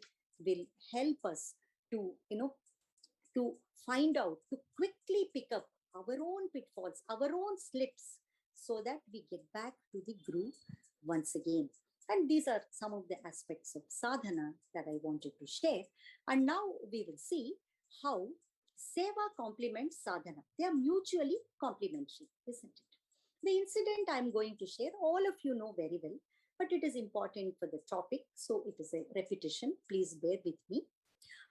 S4: will help us to, to find out, to quickly pick up our own pitfalls, our own slips, so that we get back to the groove once again. And these are some of the aspects of sadhana that I wanted to share. And now we will see how Seva complements sadhana. They are mutually complementary, isn't it? The incident I'm going to share, all of you know very well, but it is important for the topic, so it is a repetition. Please bear with me.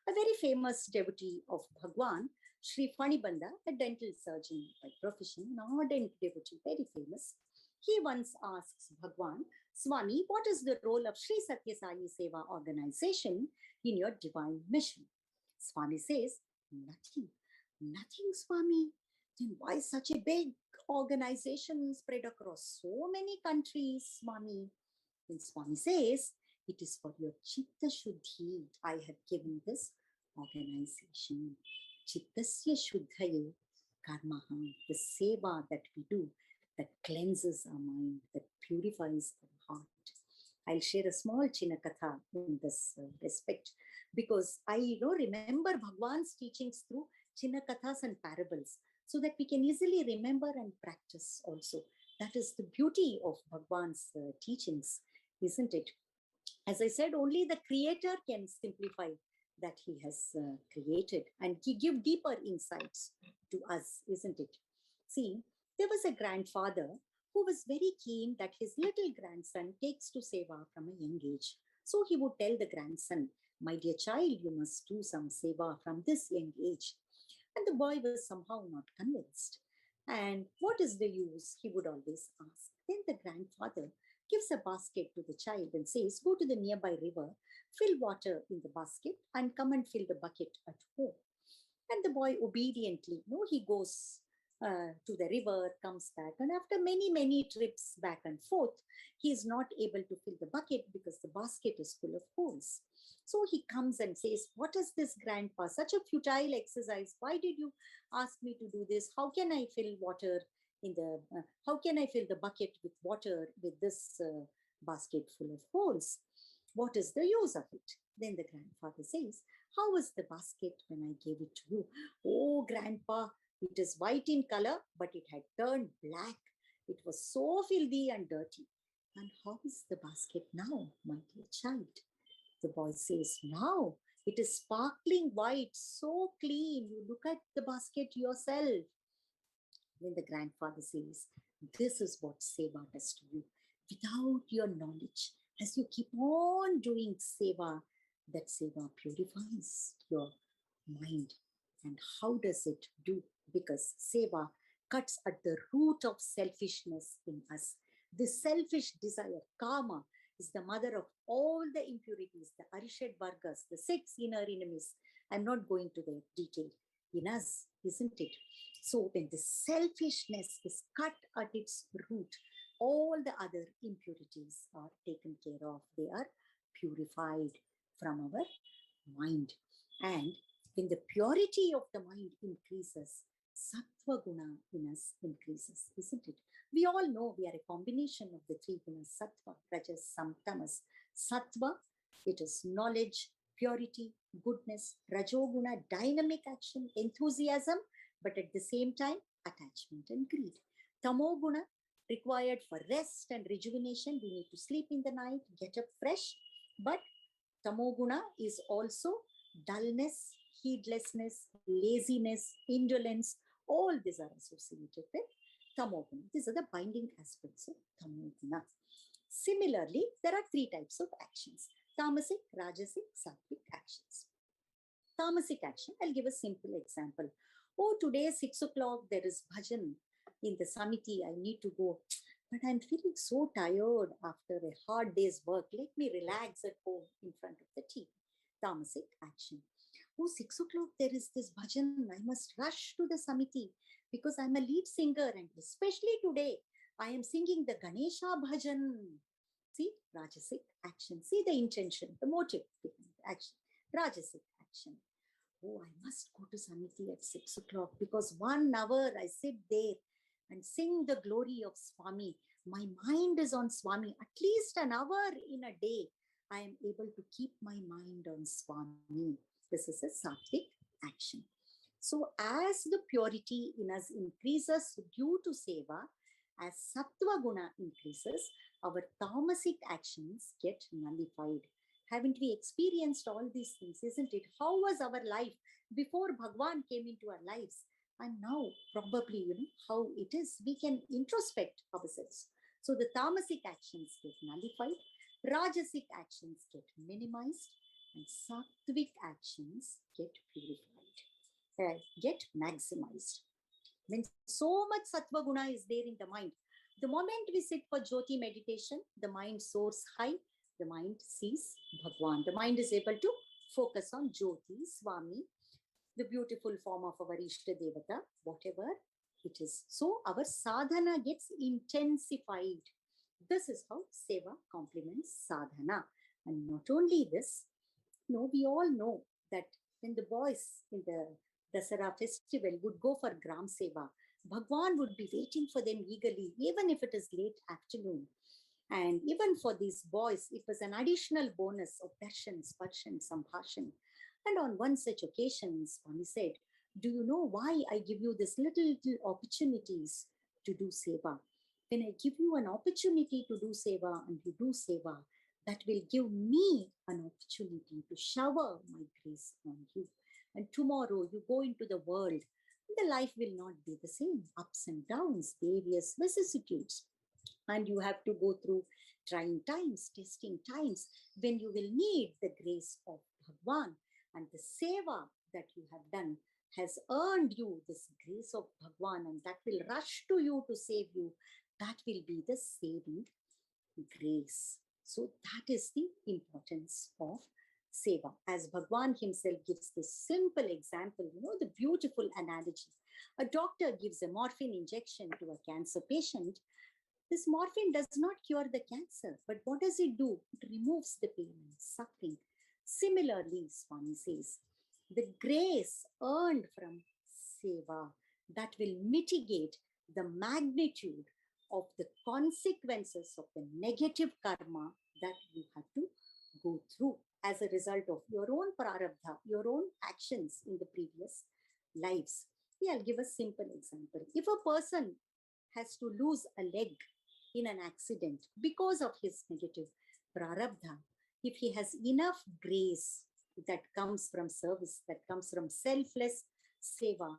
S4: A very famous devotee of Bhagwan, Sri Fanibanda, a dental surgeon by profession, an ardent devotee, very famous. He once asks Bhagwan, Swami, what is the role of Sri Satya Sai Seva organization in your divine mission? Swami says, nothing. Nothing, Swami. Then why such a big organization spread across so many countries, Swami? Then Swami says, it is for your Chitta Shuddhi. I have given this organization. Chittasya Shuddhaye Karmaha, the seva that we do, that cleanses our mind, that purifies our heart. I'll share a small Chinakatha in this respect, because I remember Bhagwan's teachings through Chinakathas and parables, so that we can easily remember and practice also. That is the beauty of Bhagwan's teachings, isn't it? As I said, only the creator can simplify that he has created, and he give deeper insights to us, isn't it? See, there was a grandfather who was very keen that his little grandson takes to seva from a young age. So he would tell the grandson, my dear child, you must do some seva from this young age. And the boy was somehow not convinced. And what is the use? He would always ask. Then the grandfather gives a basket to the child and says, go to the nearby river, fill water in the basket, and come and fill the bucket at home. And the boy obediently, he goes to the river, comes back, and after many, many trips back and forth, he is not able to fill the bucket because the basket is full of holes. So he comes and says, what is this, grandpa? Such a futile exercise. Why did you ask me to do this? How can I fill water in the, how can I fill the bucket with water with this basket full of holes? What is the use of it? Then the grandfather says, how was the basket when I gave it to you? Oh, grandpa, it is white in color, but it had turned black. It was so filthy and dirty. And how is the basket now, my dear child? The boy says, now it is sparkling white, so clean. You look at the basket yourself. Then the grandfather says, this is what Seva does to you. Without your knowledge, as you keep on doing Seva, that Seva purifies your mind. And how does it do? Because Seva cuts at the root of selfishness in us. The selfish desire, karma, is the mother of all the impurities, the Arishad Vargas, the 6 inner enemies. I'm not going to the detail. In us, isn't it? So when the selfishness is cut at its root, all the other impurities are taken care of. They are purified from our mind. And when the purity of the mind increases, Sattva Guna in us increases, isn't it? We all know we are a combination of the 3 gunas, Sattva, Rajas, Tamas. Sattva, it is knowledge, purity, goodness. Rajoguna, dynamic action, enthusiasm, but at the same time, attachment and greed. Tamoguna, required for rest and rejuvenation. We need to sleep in the night, get up fresh. But Tamoguna is also dullness, heedlessness, laziness, indolence. All these are associated with Tamoguna. These are the binding aspects of Tamoguna. Similarly, there are 3 types of actions: Tamasic, Rajasic, Sattvic actions. Tamasic action, I'll give a simple example. Oh, today 6 o'clock, there is bhajan in the Samiti. I need to go. But I'm feeling so tired after a hard day's work. Let me relax at home in front of the TV. Tamasic action. Oh, 6 o'clock, there is this bhajan. I must rush to the Samiti because I'm a lead singer. And especially today, I am singing the Ganesha bhajan. See, Rajasic action. See the intention, the motive behind the action. Rajasic action. Oh, I must go to Samiti at 6 o'clock because 1 hour I sit there and sing the glory of Swami. My mind is on Swami. At least an hour in a day, I am able to keep my mind on Swami. This is a sattvic action. So as the purity in us increases due to Seva, as Sattva Guna increases, our tamasic actions get nullified. Haven't we experienced all these things, isn't it? How was our life before Bhagwan came into our lives? And now, probably, how it is. We can introspect ourselves. So the tamasic actions get nullified, Rajasic actions get minimized, and Sattvic actions get purified, get maximized. When so much Sattva Guna is there in the mind, the moment we sit for Jyoti meditation, the mind soars high, the mind sees Bhagwan. The mind is able to focus on Jyoti, Swami, the beautiful form of our Ishta Devata, whatever it is. So our sadhana gets intensified. This is how Seva complements sadhana. And not only this, we all know that when the boys in the Dasara festival would go for Gram Seva, Bhagwan would be waiting for them eagerly, even if it is late afternoon. And even for these boys, it was an additional bonus of darshan, sparshan, sambhashan. And on one such occasion, Swami said, do you know why I give you these little opportunities to do Seva? When I give you an opportunity to do Seva and you do Seva, that will give me an opportunity to shower my grace on you. And tomorrow you go into the world, the life will not be the same. Ups and downs, various vicissitudes. And you have to go through trying times, testing times, when you will need the grace of Bhagwan. And the Seva that you have done has earned you this grace of Bhagwan, and that will rush to you to save you. That will be the saving grace. So that is the importance of Seva. As Bhagwan himself gives this simple example, the beautiful analogy. A doctor gives a morphine injection to a cancer patient. This morphine does not cure the cancer, but what does it do? It removes the pain and suffering. Similarly, Swami says, the grace earned from Seva that will mitigate the magnitude of the consequences of the negative karma that you have to go through as a result of your own prarabdha, your own actions in the previous lives. I'll give a simple example. If a person has to lose a leg in an accident because of his negative prarabdha, if he has enough grace that comes from service, that comes from selfless seva,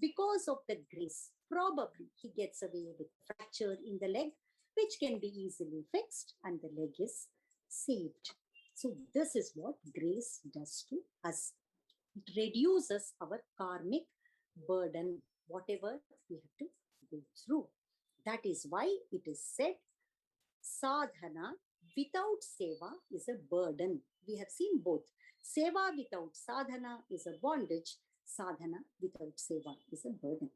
S4: because of the grace, probably he gets away with a fracture in the leg, which can be easily fixed, and the leg is saved. So this is what grace does to us. It reduces our karmic burden, whatever we have to go through. That is why it is said, sadhana without seva is a burden. We have seen both. Seva without sadhana is a bondage. Sadhana without seva is a burden.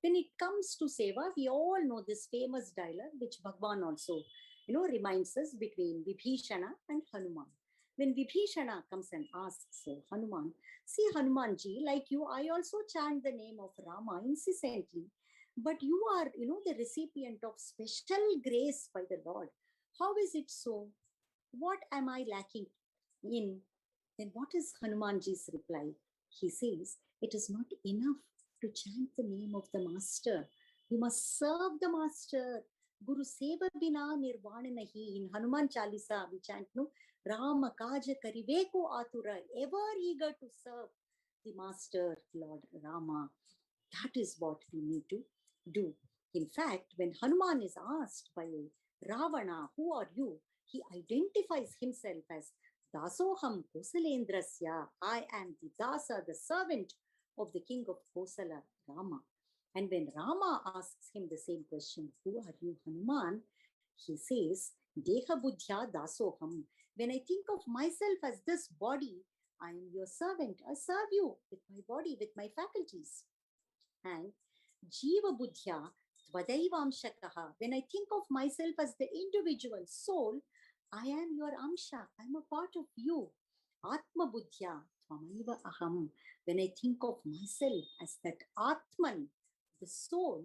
S4: When it comes to seva, we all know this famous dialogue, which Bhagwan also, reminds us, between Vibhishana and Hanuman. When Vibhishana comes and asks Hanuman, see Hanumanji, like you, I also chant the name of Rama incessantly, but you are, the recipient of special grace by the Lord. How is it so? What am I lacking in? Then what is Hanumanji's reply? He says, it is not enough to chant the name of the master. You must serve the master. Guru Seva Bina Nirvana Nahi. In Hanuman Chalisa, we chant, no, Rama Kaja Kariveko Atura, ever eager to serve the master, Lord Rama. That is what we need to do. In fact, when Hanuman is asked by Ravana, who are you? He identifies himself as Dasoham Kosalendrasya. I am the Dasa, the servant of the king of Kosala, Rama. And when Rama asks him the same question, who are you, Hanuman? He says, Deha Buddhya Dasoham. When I think of myself as this body, I am your servant. I serve you with my body, with my faculties. And Jiva Buddhya Tvadaivamshakaha. When I think of myself as the individual soul, I am your Amsha. I am a part of you. Atma Buddhya Tvamaiva Aham. When I think of myself as that Atman, the soul,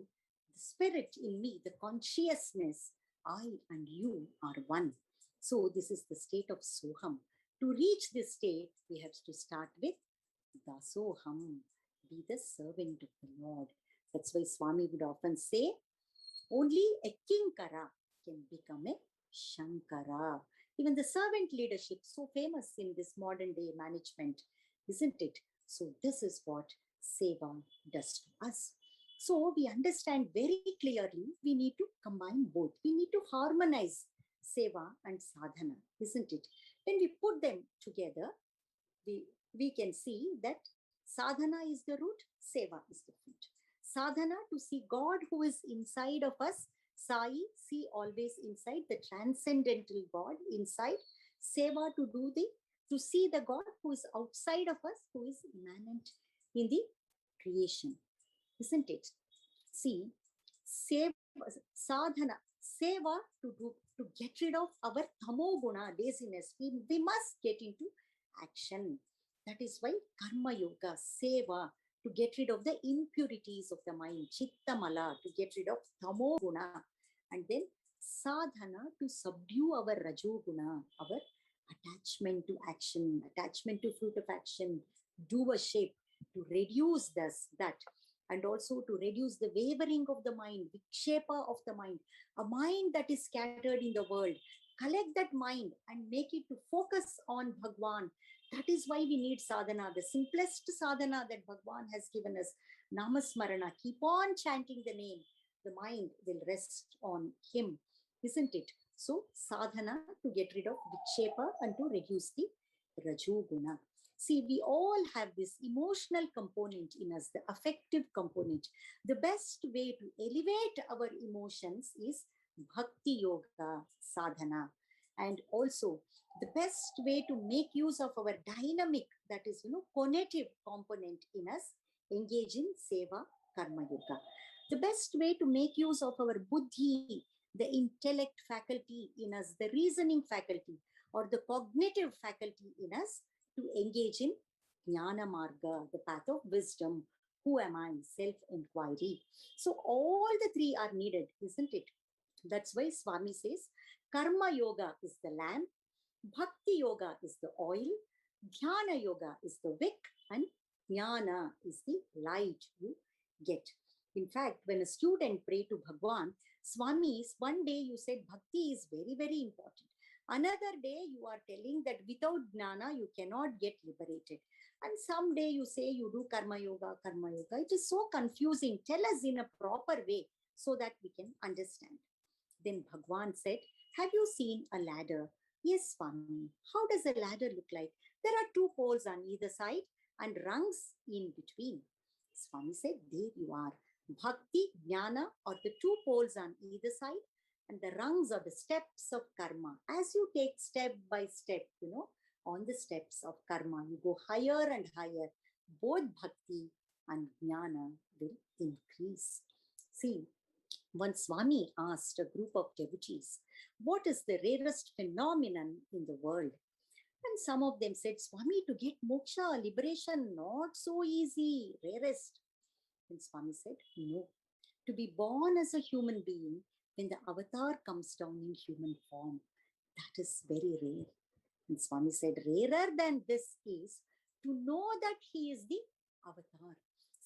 S4: the spirit in me, the consciousness, I and you are one. So this is the state of Soham. To reach this state, we have to start with Dasoham. Be the servant of the Lord. That's why Swami would often say, only a Kinkara can become a Shankara. Even the servant leadership, so famous in this modern day management, isn't it? So this is what Seva does to us. So we understand very clearly, we need to combine both. We need to harmonize Seva and Sadhana, isn't it? When we put them together, we can see that Sadhana is the root, Seva is the fruit. Sadhana, to see God who is inside of us. Sai, see always inside, the transcendental God inside. Seva, to see the God who is outside of us, who is immanent in the creation. Isn't it? See, Seva, Sadhana, Seva, to get rid of our Tamo Guna, laziness. We must get into action. That is why Karma Yoga, Seva, to get rid of the impurities of the mind, Chitta Mala, to get rid of Tamo Guna, and then Sadhana, to subdue our Rajo Guna, our attachment to action, attachment to fruit of action, doership, to reduce that, and also to reduce the wavering of the mind, vikshepa of the mind, a mind that is scattered in the world. Collect that mind and make it to focus on Bhagwan. That is why we need sadhana, the simplest sadhana that Bhagwan has given us, Namasmarana. Keep on chanting the name. The mind will rest on him, isn't it? So sadhana, to get rid of vikshepa and to reduce the Rajoguna. See, we all have this emotional component in us, the affective component. The best way to elevate our emotions is Bhakti Yoga Sadhana. And also, the best way to make use of our dynamic, that is, conative component in us, engage in Seva Karma Yoga. The best way to make use of our Buddhi, the intellect faculty in us, the reasoning faculty, or the cognitive faculty in us, to engage in Jnana Marga, the path of wisdom. Who am I? Self-inquiry. So all the three are needed, isn't it? That's why Swami says, Karma Yoga is the lamp, Bhakti Yoga is the oil, Dhyana Yoga is the wick, and Jnana is the light you get. In fact, when a student pray to Bhagwan, Swamis, one day you said bhakti is very, very important. Another day you are telling that without jnana you cannot get liberated. And someday you say you do karma yoga, karma yoga. It is so confusing. Tell us in a proper way so that we can understand. Then Bhagwan said, have you seen a ladder? Yes, Swami. How does a ladder look like? There are two poles on either side and rungs in between. Swami said, there you are. Bhakti, jnana are the two poles on either side, and the rungs are the steps of karma. As you take step by step, on the steps of karma, you go higher and higher. Both bhakti and jnana will increase. See, one Swami asked a group of devotees, what is the rarest phenomenon in the world? And some of them said, Swami, to get moksha, liberation, not so easy, rarest. And Swami said, no. To be born as a human being when the avatar comes down in human form, that is very rare. And Swami said, rarer than this is to know that he is the avatar.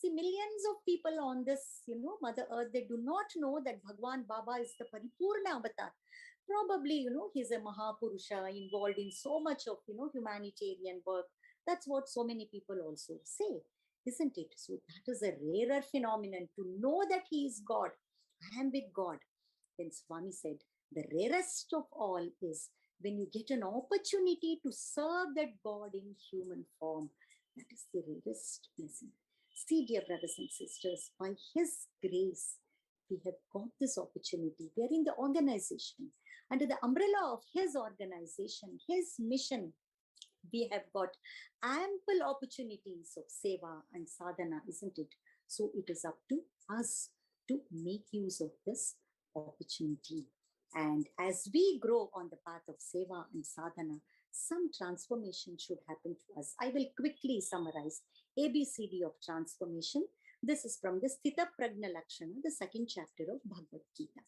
S4: See, millions of people on this, Mother Earth, they do not know that Bhagwan Baba is the Paripurna avatar. Probably, he's a Mahapurusha involved in so much of, humanitarian work. That's what so many people also say, isn't it? So that is a rarer phenomenon to know that he is God. I am with God. Then Swami said, the rarest of all is when you get an opportunity to serve that God in human form. That is the rarest blessing. See, dear brothers and sisters, by His grace, we have got this opportunity. We are in the organization. Under the umbrella of His organization, His mission, we have got ample opportunities of seva and sadhana, isn't it? So it is up to us to make use of this opportunity. And as we grow on the path of seva and sadhana, some transformation should happen to us. I will quickly summarize ABCD of transformation. This is from the Sthita Prajna Lakshana, the second chapter of Bhagavad Gita.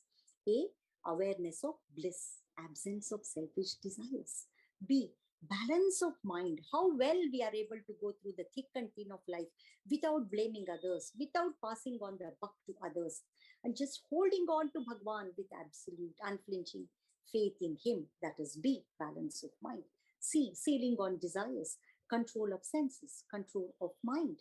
S4: A, awareness of bliss, absence of selfish desires. B, balance of mind, how well we are able to go through the thick and thin of life without blaming others, without passing on the buck to others, and just holding on to Bhagwan with absolute unflinching faith in him. That is B, balance of mind. C, sealing on desires, control of senses, control of mind.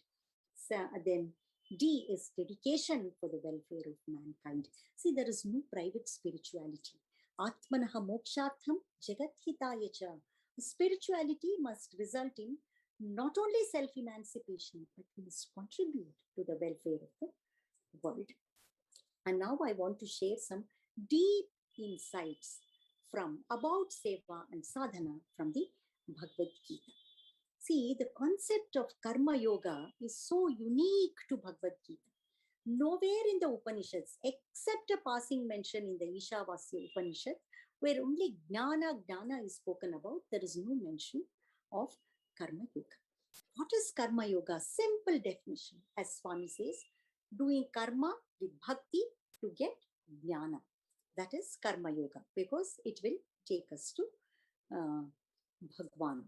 S4: So, then D is dedication for the welfare of mankind. See, there is no private spirituality. Atmanaha mokshatham jagat hitaya cha. Spirituality must result in not only self-emancipation, but must contribute to the welfare of the world. And now I want to share some deep insights about seva and sadhana from the Bhagavad Gita. See, the concept of karma yoga is so unique to Bhagavad Gita. Nowhere in the Upanishads, except a passing mention in the Ishavasya Upanishad, where only jnana is spoken about, there is no mention of karma yoga. What is karma yoga? Simple definition, as Swami says, doing karma with bhakti to get jnana. That is karma yoga, because it will take us to Bhagwan.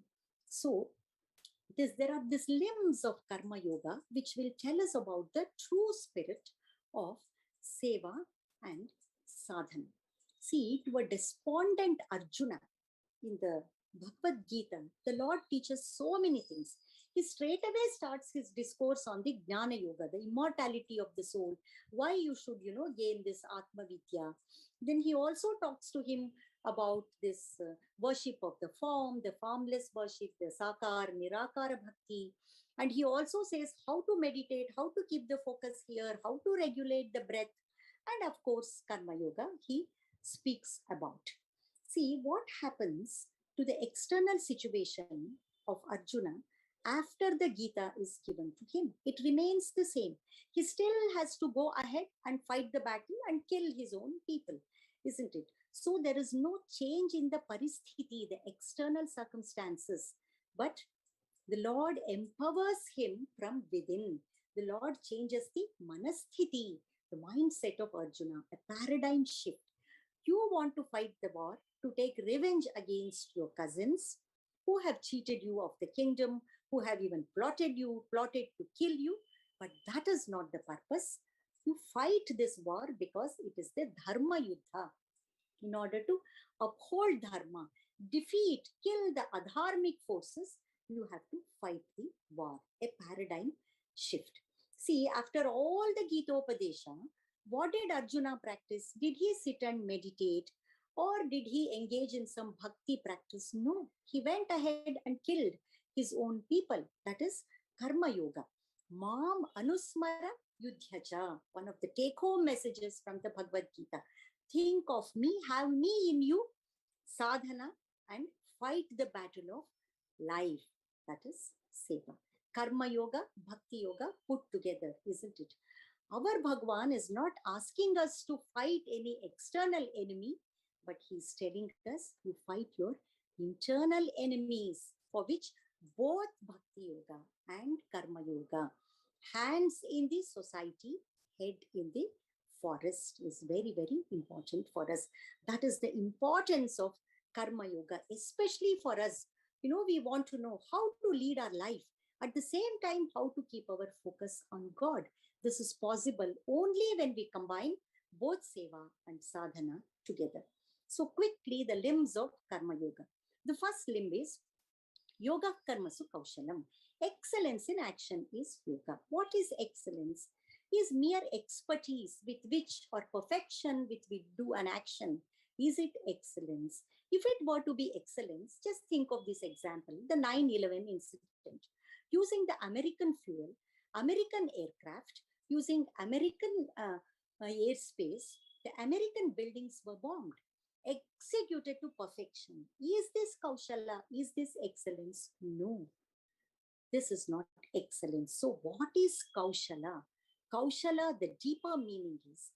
S4: So, there are these limbs of karma yoga which will tell us about the true spirit of seva and sadhana. See, to a despondent Arjuna in the Bhagavad Gita, the Lord teaches so many things. He straight away starts his discourse on the Jnana Yoga, the immortality of the soul, why you should, gain this Atma Vidya. Then he also talks to him about this worship of the form, the formless worship, the Sakar, Nirakara Bhakti. And he also says how to meditate, how to keep the focus here, how to regulate the breath. And of course, Karma Yoga, he speaks about. See, what happens to the external situation of Arjuna after the Gita is given to him? It remains the same. He still has to go ahead and fight the battle and kill his own people, isn't it? So there is no change in the paristhiti, the external circumstances, but the Lord empowers him from within. The Lord changes the manasthiti, the mindset of Arjuna, a paradigm shift. You want to fight the war, to take revenge against your cousins who have cheated you of the kingdom, who have even plotted to kill you. But that is not the purpose. You fight this war because it is the Dharma Yuddha. In order to uphold Dharma, defeat, kill the adharmic forces, you have to fight the war, a paradigm shift. See, after all the Gita Upadesha, what did Arjuna practice? Did he sit and meditate? Or did he engage in some bhakti practice? No, he went ahead and killed his own people. That is Karma Yoga. Mam Anusmara Yudhyacha, one of the take home messages from the Bhagavad Gita. Think of me, have me in you, sadhana, and fight the battle of life. That is Seva. Karma Yoga, Bhakti Yoga put together, isn't it? Our Bhagwan is not asking us to fight any external enemy, but he's telling us you fight your internal enemies, for which both Bhakti Yoga and Karma Yoga, hands in the society, head in the forest, is very, very important for us. That is the importance of Karma Yoga, especially for us. We want to know how to lead our life. At the same time, how to keep our focus on God. This is possible only when we combine both Seva and Sadhana together. So quickly, the limbs of Karma Yoga. The first limb is Yoga Karmasu Kaushalam. Excellence in action is yoga. What is excellence? Is mere expertise with which, or perfection with which do an action. Is it excellence? If it were to be excellence, just think of this example, the 9/11 incident. Using the American fuel, American aircraft, using American airspace, the American buildings were bombed, executed to perfection. Is this Kaushala? Is this excellence? No, this is not excellence. So what is Kaushala? Kaushala, the deeper meaning is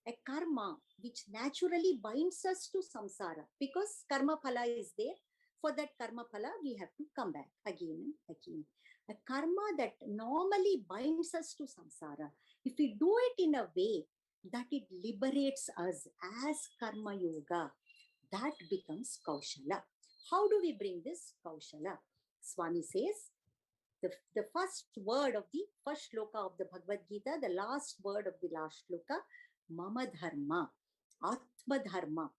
S4: a karma which naturally binds us to samsara, because karma phala is there. For that karma phala, we have to come back again and again. A karma that normally binds us to samsara, if we do it in a way that it liberates us as karma yoga, that becomes Kaushala. How do we bring this Kaushala? Swami says, the first word of the first shloka of the Bhagavad Gita, the last word of the last shloka, Mama Dharma, Atma Dharma.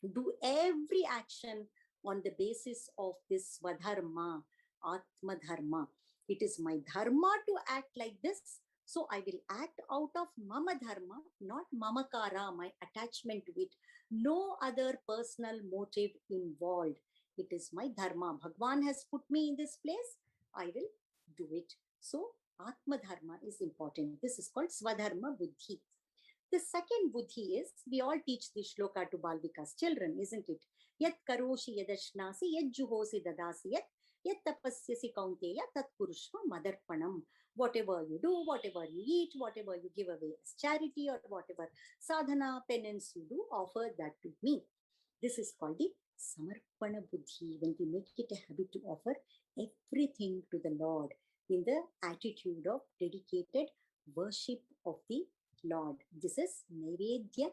S4: Do every action on the basis of this Svadharma, Atma Dharma. It is my dharma to act like this, so I will act out of Mama Dharma, not Mamakara, my attachment to it. No other personal motive involved. It is my dharma. Bhagwan has put me in this place, I will do it. So Atma Dharma is important. This is called Swadharma Buddhi. The second buddhi is, we all teach this shloka to Balvika's children, isn't it? Yat karoshi yadashnasi, yat juhosi dadasi, yat tapasyasi kaunteya, tat purushva madarpanam. Whatever you do, whatever you eat, whatever you give away as charity, or whatever sadhana, penance you do, offer that to me. This is called the samarpana buddhi, when we make it a habit to offer everything to the Lord in the attitude of dedicated worship of the Lord. This is Naivedya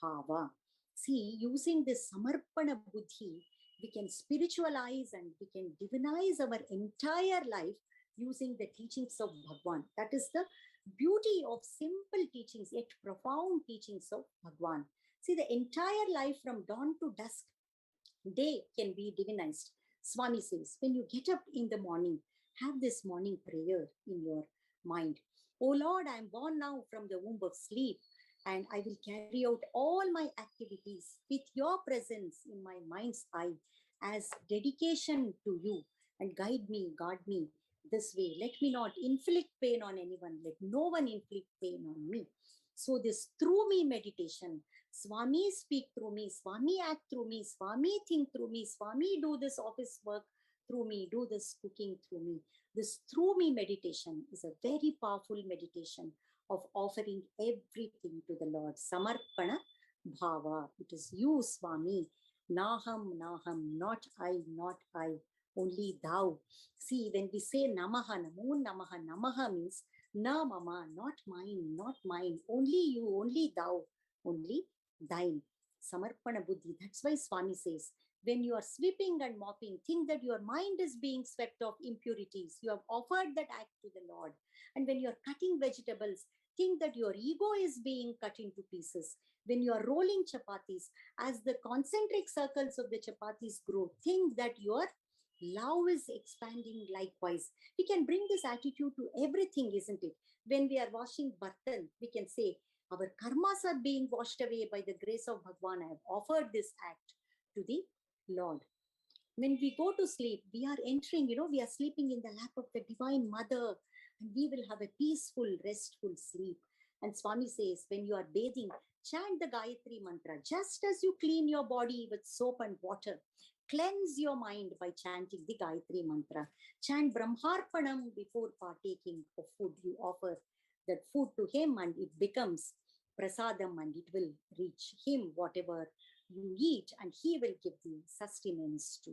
S4: Bhava. See, using this Samarpana Buddhi, we can spiritualize and we can divinize our entire life using the teachings of Bhagwan. That is the beauty of simple teachings, yet profound teachings of Bhagwan. See, the entire life from dawn to dusk, day can be divinized. Swami says, when you get up in the morning, have this morning prayer in your mind. Oh Lord, I am born now from the womb of sleep, and I will carry out all my activities with your presence in my mind's eye as dedication to you, and guide me, guard me this way. Let me not inflict pain on anyone. Let no one inflict pain on me. So this through me meditation, Swami speak through me, Swami act through me, Swami think through me, Swami do this office work through me, do this cooking through me. This through me meditation is a very powerful meditation of offering everything to the Lord. Samarpana Bhava. It is you, Swami. Naham, Naham, not I, only thou. See, when we say Namaha, Namo Namaha, Namaha means Na Mama, not mine, only you, only thou, only thine. Samarpana Buddhi. That's why Swami says, when you are sweeping and mopping, think that your mind is being swept of impurities. You have offered that act to the Lord. And when you are cutting vegetables, think that your ego is being cut into pieces. When you are rolling chapatis, as the concentric circles of the chapatis grow, think that your love is expanding likewise. We can bring this attitude to everything, isn't it? When we are washing bartan, we can say, our karmas are being washed away by the grace of Bhagwan. I have offered this act to the Lord. When we go to sleep, we are entering, we are sleeping in the lap of the Divine Mother, and we will have a peaceful, restful sleep. And Swami says, when you are bathing, chant the Gayatri mantra, just as you clean your body with soap and water. Cleanse your mind by chanting the Gayatri mantra. Chant Brahmarpanam before partaking of food. You offer that food to him, and it becomes prasadam, and it will reach him whatever you eat, and he will give the sustenance to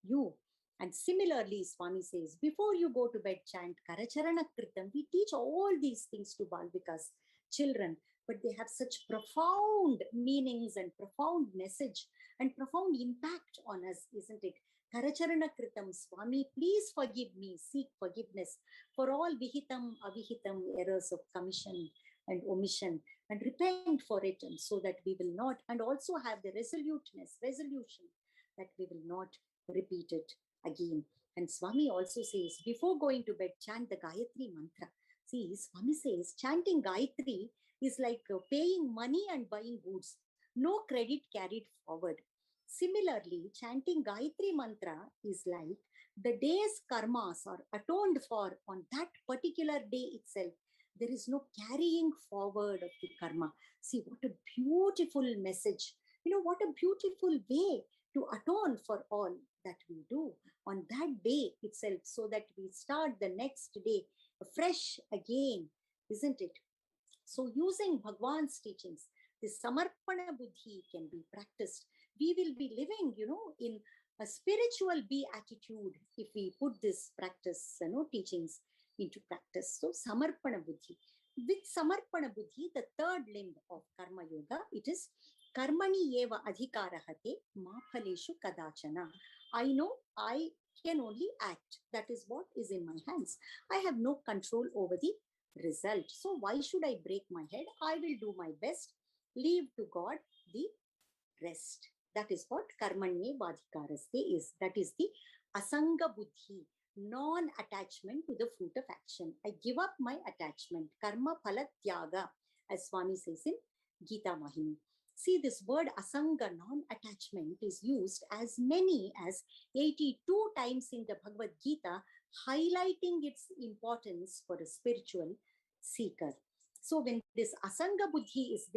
S4: you. And similarly, Swami says, before you go to bed, chant Karacharana Kritam. We teach all these things to Balvika's children, but they have such profound meanings and profound message and profound impact on us, isn't it? Karacharana Kritam, Swami, please forgive me, seek forgiveness for all vihitam, avihitam errors of commission and omission, and repent for it, and so that we will not, and also have the resolution that we will not repeat it again. And Swami also says, before going to bed, chant the Gayatri mantra. See, Swami says, chanting Gayatri is like paying money and buying goods. No credit carried forward. Similarly, chanting Gayatri mantra is like the day's karmas are atoned for on that particular day itself. There is no carrying forward of the karma. See, what a beautiful message. What a beautiful way to atone for all that we do on that day itself, so that we start the next day fresh again, isn't it? So using Bhagwan's teachings, this Samarpana Buddhi can be practiced. We will be living, in a spiritual attitude if we put this practice, teachings into practice. So Samarpana Buddhi. With Samarpana Buddhi, the third limb of Karma Yoga, it is Karmani eva adhikarahate ma phaleshu kadachana. I know I can only act. That is what is in my hands. I have no control over the result. So why should I break my head? I will do my best. Leave to God the rest. That is what Karmanye Vadhikaraste is. That is the Asanga Buddhi, non-attachment to the fruit of action. I give up my attachment. Karma Phala Tyaga, as Swami says in Gita Mahini. See, this word Asanga, non-attachment, is used as many as 82 times in the Bhagavad Gita, highlighting its importance for a spiritual seeker. So when this Asanga Buddhi is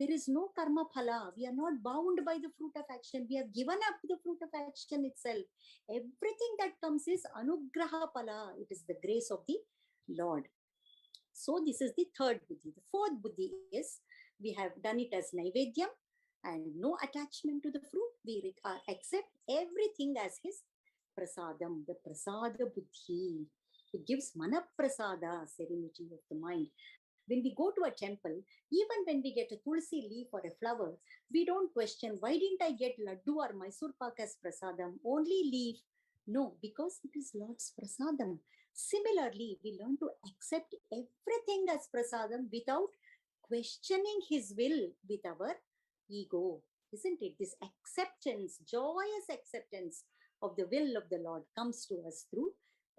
S4: there is no karma phala. We are not bound by the fruit of action. We have given up the fruit of action itself. Everything that comes is anugraha phala. It is the grace of the Lord. So this is the third buddhi. The fourth buddhi is, we have done it as naivedyam and no attachment to the fruit. We accept everything as his prasadam, the prasada buddhi. It gives mana prasada, serenity of the mind. When we go to a temple, even when we get a tulsi leaf or a flower, we don't question, why didn't I get laddu or Mysore pak as prasadam? Only leaf. No, because it is Lord's prasadam. Similarly, we learn to accept everything as prasadam without questioning his will with our ego. Isn't it? This acceptance, joyous acceptance of the will of the Lord comes to us through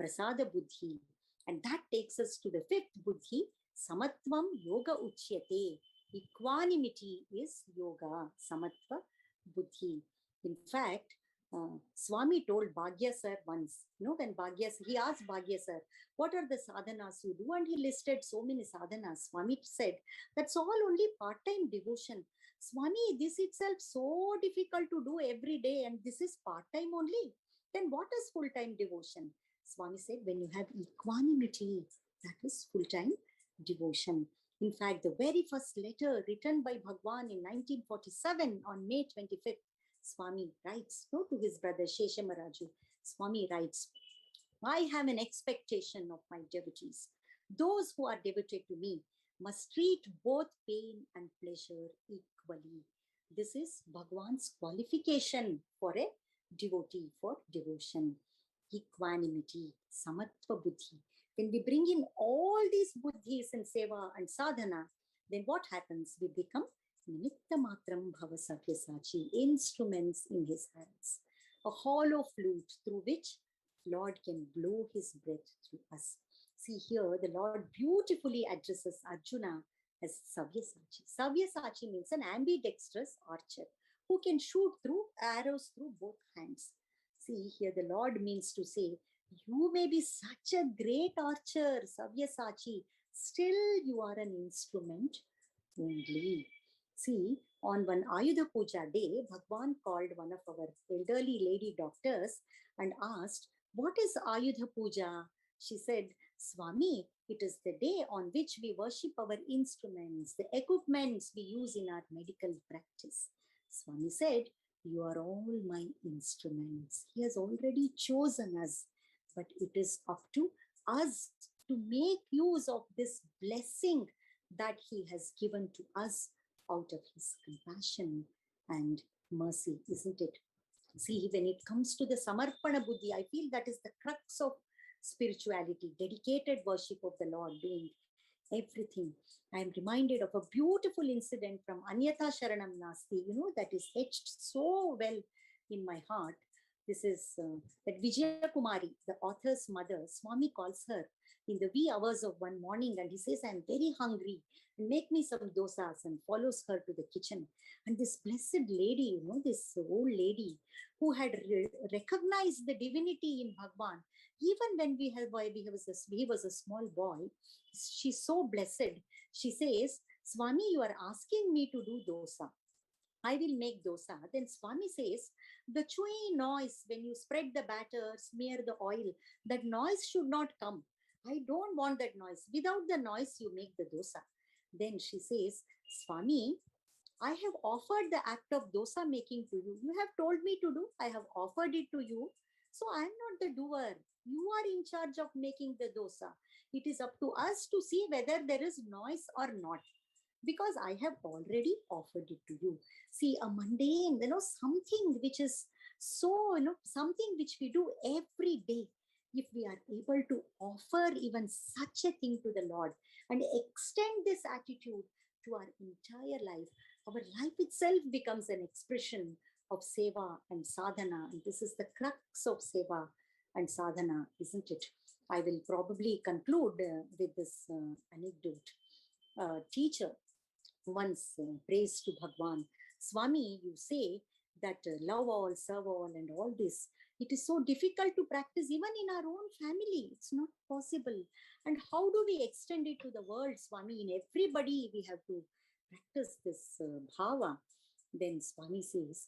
S4: prasada buddhi. And that takes us to the fifth buddhi, Samatvam Yoga Uchyate. Equanimity is yoga, Samatva Buddhi. In fact, Swami told Bhagya sir once, when he asked Bhagya sir, what are the sadhanas you do? And he listed so many sadhanas. Swami said, that's all only part-time devotion. Swami, this itself so difficult to do every day, and this is part-time only. Then what is full-time devotion? Swami said, when you have equanimity, that is full-time devotion. In fact, the very first letter written by Bhagwan in 1947 on May 25th, Swami writes to his brother Sheshamaraju. Swami writes, I have an expectation of my devotees. Those who are devoted to me must treat both pain and pleasure equally. This is Bhagwan's qualification for a devotee, for devotion. Equanimity, Samatva Buddhi. When we bring in all these buddhis in seva and sadhana, then what happens? We become nimitta matram bhava sabyasachi, instruments in his hands, a hollow flute through which Lord can blow his breath through us. See here, the Lord beautifully addresses Arjuna as Sabyasachi. Sabyasachi means an ambidextrous archer who can shoot through arrows through both hands. See here, the Lord means to say, you may be such a great archer, Sabyasachi, still you are an instrument only. See, on one Ayudha Puja day, Bhagwan called one of our elderly lady doctors and asked, what is Ayudha Puja? She said, Swami, it is the day on which we worship our instruments, the equipments we use in our medical practice. Swami said, you are all my instruments. He has already chosen us, but it is up to us to make use of this blessing that he has given to us out of his compassion and mercy, isn't it? See, when it comes to the Samarpana Buddhi, I feel that is the crux of spirituality, dedicated worship of the Lord, doing everything. I am reminded of a beautiful incident from Anyatha Sharanam Nasti, that is etched so well in my heart. This is that Vijaya Kumari, the author's mother, Swami calls her in the wee hours of one morning and he says, I am very hungry, make me some dosas, and follows her to the kitchen. And this blessed lady, this old lady who had recognized the divinity in Bhagwan, even when he was a small boy, she's so blessed. She says, Swami, you are asking me to do dosa. I will make dosa. Then Swami says, the chewing noise when you spread the batter, smear the oil, that noise should not come. I don't want that noise. Without the noise, you make the dosa. Then she says, Swami, I have offered the act of dosa making to you. You have told me to do. I have offered it to you. So I am not the doer. You are in charge of making the dosa. It is up to us to see whether there is noise or not, because I have already offered it to you. See, a mundane, something which is so, something which we do every day. If we are able to offer even such a thing to the Lord and extend this attitude to our entire life, our life itself becomes an expression of seva and sadhana. And this is the crux of seva and sadhana, isn't it? I will probably conclude with this anecdote. Teacher once praised to Bhagwan, Swami, you say that love all, serve all, and all this, it is so difficult to practice even in our own family. It's not possible. And how do we extend it to the world, Swami? In everybody, we have to practice this bhava. Then Swami says,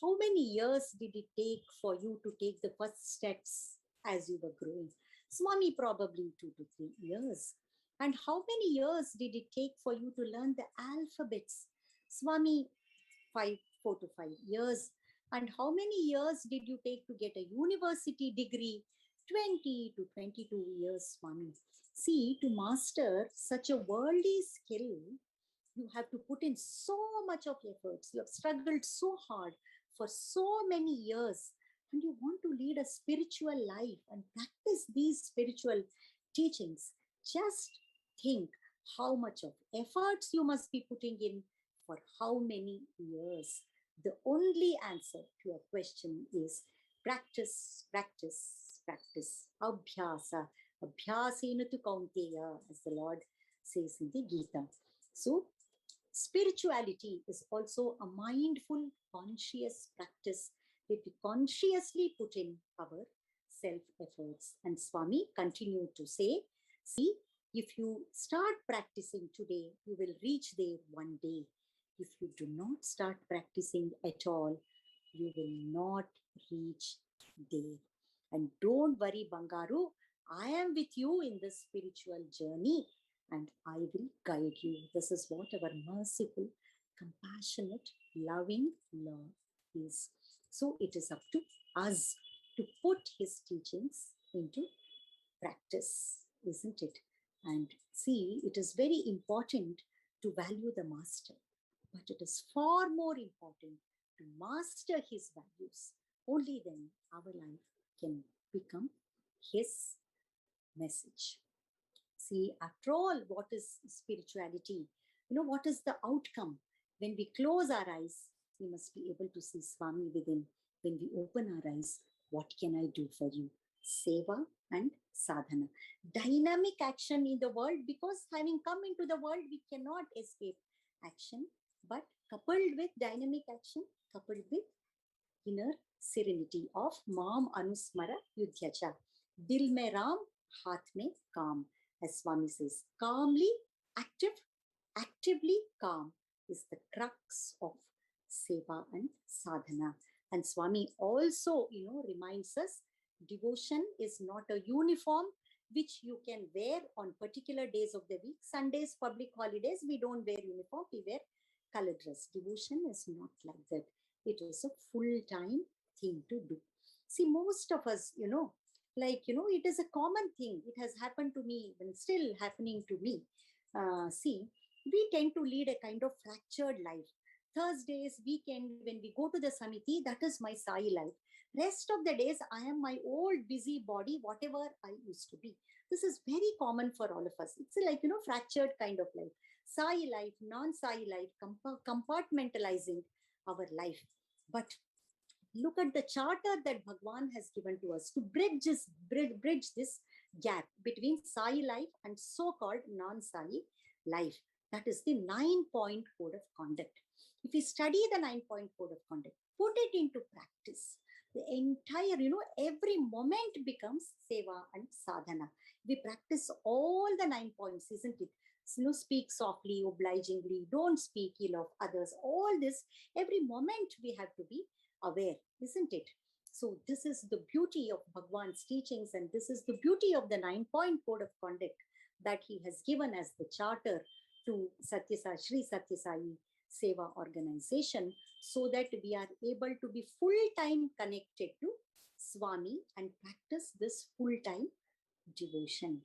S4: how many years did it take for you to take the first steps as you were growing? Swami, probably 2 to 3 years. And how many years did it take for you to learn the alphabets? Swami, 4 to 5 years. And how many years did you take to get a university degree? 20 to 22 years, Swami. See, to master such a worldly skill, you have to put in so much of efforts. You have struggled so hard for so many years, and you want to lead a spiritual life and practice these spiritual teachings. Just think how much of efforts you must be putting in for how many years. The only answer to your question is practice, practice, practice. Abhyasa, abhyasena tu kaunteya, as the Lord says in the Gita. So, spirituality is also a mindful, conscious practice that we consciously put in our self-efforts. And Swami continued to say, see, if you start practicing today, you will reach there one day. If you do not start practicing at all, you will not reach there. And don't worry, Bangaru, I am with you in this spiritual journey and I will guide you. This is what our merciful, compassionate, loving Lord is. So it is up to us to put his teachings into practice, isn't it? And see, it is very important to value the master, but it is far more important to master his values. Only then our life can become his message. See, after all, what is spirituality? What is the outcome? When we close our eyes, we must be able to see Swami within. When we open our eyes, what can I do for you? Seva and sadhana. Dynamic action in the world, because having come into the world, we cannot escape action, but coupled with dynamic action, coupled with inner serenity of Mam Anusmara Yudhyacha. Dil mein Ram, haath mein Kam, as Swami says. Calmly active, actively calm is the crux of seva and sadhana. And Swami also, reminds us devotion is not a uniform which you can wear on particular days of the week. Sundays, public holidays, we don't wear uniform, we wear colored dress. Devotion is not like that. It is a full-time thing to do. See, most of us, it is a common thing. It has happened to me and still happening to me. See, we tend to lead a kind of fractured life. Thursdays, weekend, when we go to the Samiti, that is my Sai life. Rest of the days, I am my old busy body, whatever I used to be. This is very common for all of us. It's like, fractured kind of life. Sai life, non-Sai life, compartmentalizing our life. But look at the charter that Bhagwan has given to us to bridge this gap between Sai life and so-called non-Sai life. That is the 9-point code of conduct. If we study the 9-point code of conduct, put it into practice, the entire, every moment becomes seva and sadhana. We practice all the 9 points, isn't it? Speak softly, obligingly, don't speak ill of others. All this, every moment we have to be aware, isn't it? So this is the beauty of Bhagwan's teachings, and this is the beauty of the 9-point code of conduct that he has given as the charter to Sri Sathya Sai Seva organization, so that we are able to be full-time connected to Swami and practice this full-time devotion.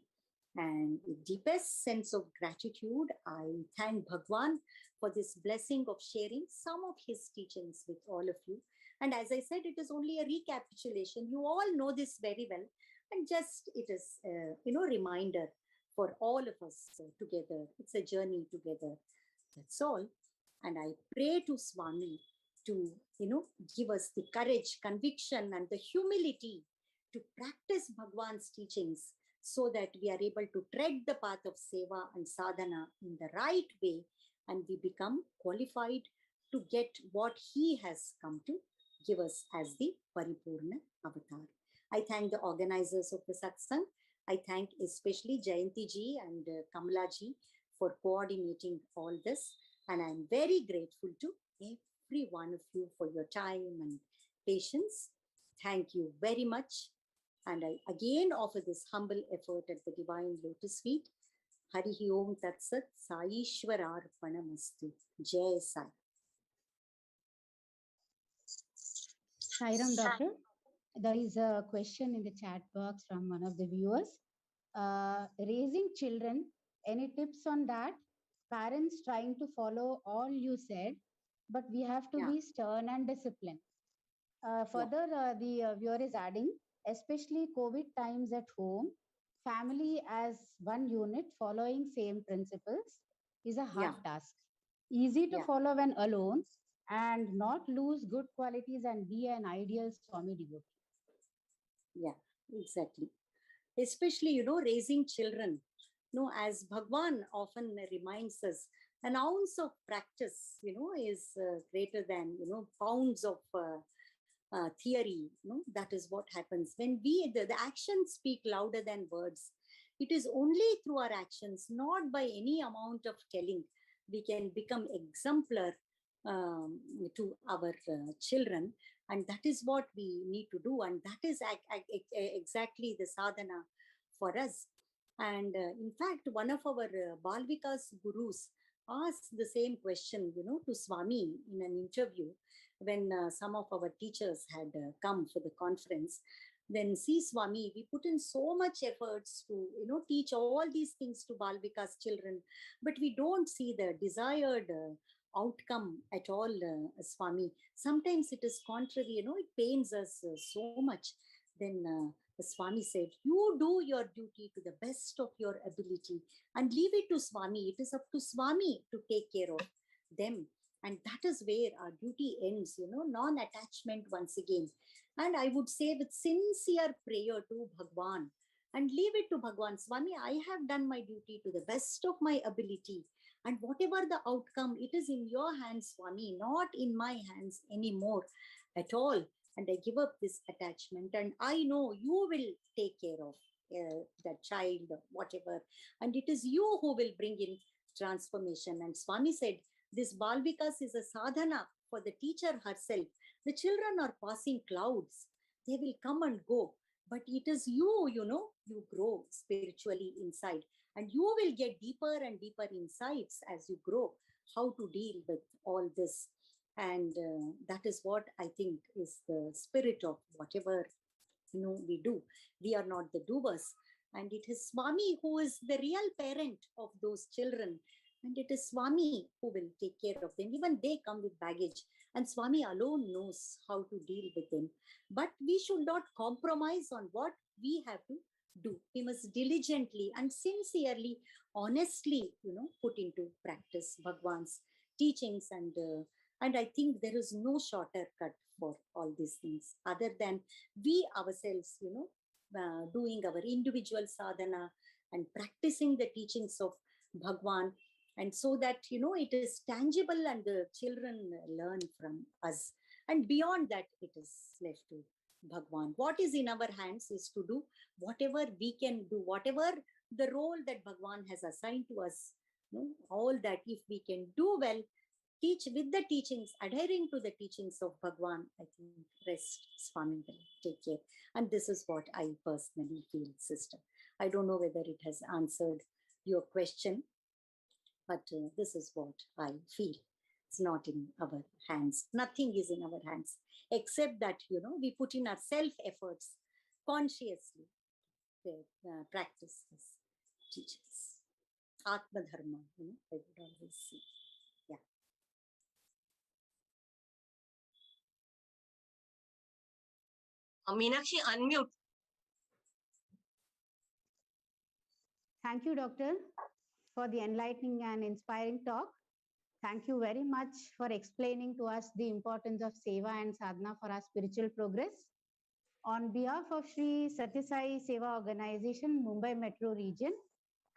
S4: And with deepest sense of gratitude, I thank Bhagwan for this blessing of sharing some of his teachings with all of you. And as I said, it is only a recapitulation. You all know this very well. And just it is, reminder for all of us together. It's a journey together. That's all. And I pray to Swami to, give us the courage, conviction, and the humility to practice Bhagwan's teachings, so that we are able to tread the path of seva and sadhana in the right way, and we become qualified to get what he has come to give us as the Paripurna Avatar. I thank the organizers of the Satsang. I thank especially Jayanti ji and Kamala ji for coordinating all this. And I'm very grateful to every one of you for your time and patience. Thank you very much. And I again offer this humble effort at the Divine Lotus Feet. Harihi Om Tat Sat Saishwararpanamastu. Jai Sai.
S5: Sairam, Doctor. There is a question in the chat box from one of the viewers. Raising children, any tips on that? Parents trying to follow all you said, but we have to be stern and disciplined. Further, the viewer is adding, especially COVID times at home, family as one unit following same principles is a hard task. Easy to follow when alone and not lose good qualities and be an ideal Swami devotee.
S4: Yeah, exactly. Especially, raising children. As Bhagwan often reminds us, an ounce of practice, is greater than, pounds of theory. That is what happens. When the actions speak louder than words. It is only through our actions, not by any amount of telling, we can become exemplar to our children. And that is what we need to do. And that is exactly the sadhana for us. And in fact, one of our Balvika's gurus asked the same question, to Swami in an interview when some of our teachers had come for the conference. Then, see, Swami, we put in so much efforts to, teach all these things to Balvika's children, but we don't see the desired outcome at all, Swami. Sometimes it is contrary, it pains us so much. Then the Swami said, you do your duty to the best of your ability and leave it to Swami. It is up to Swami to take care of them. And that is where our duty ends, non-attachment once again. And I would say with sincere prayer to Bhagwan and leave it to Bhagwan. Swami, I have done my duty to the best of my ability. And whatever the outcome, it is in your hands, Swami, not in my hands anymore at all. And I give up this attachment, and I know you will take care of that child or whatever. And it is you who will bring in transformation. And Swami said, this Balvikas is a sadhana for the teacher herself. The children are passing clouds. They will come and go. But it is you, you grow spiritually inside. And you will get deeper and deeper insights as you grow, how to deal with all this. And that is what I think is the spirit of whatever, we do. We are not the doers. And it is Swami who is the real parent of those children. And it is Swami who will take care of them. Even they come with baggage. And Swami alone knows how to deal with them. But we should not compromise on what we have to do. We must diligently and sincerely, honestly, put into practice Bhagwan's teachings. And I think there is no shorter cut for all these things other than we ourselves, doing our individual sadhana and practicing the teachings of Bhagwan. And so that, it is tangible and the children learn from us. And beyond that, it is left to Bhagwan. What is in our hands is to do whatever we can do, whatever the role that Bhagwan has assigned to us, all that if we can do well, teach with the teachings, adhering to the teachings of Bhagwan, I think rest Swami will take care. And this is what I personally feel, sister. I don't know whether it has answered your question, but this is what I feel. It's not in our hands. Nothing is in our hands, except that, we put in our self-efforts consciously to practice this teachings. Atma Dharma, I would always say. Yeah.
S2: Meenakshi, unmute.
S5: Thank you, Doctor, for the enlightening and inspiring talk. Thank you very much for explaining to us the importance of Seva and Sadhana for our spiritual progress. On behalf of Sri Sathya Sai Seva Organization, Mumbai Metro Region,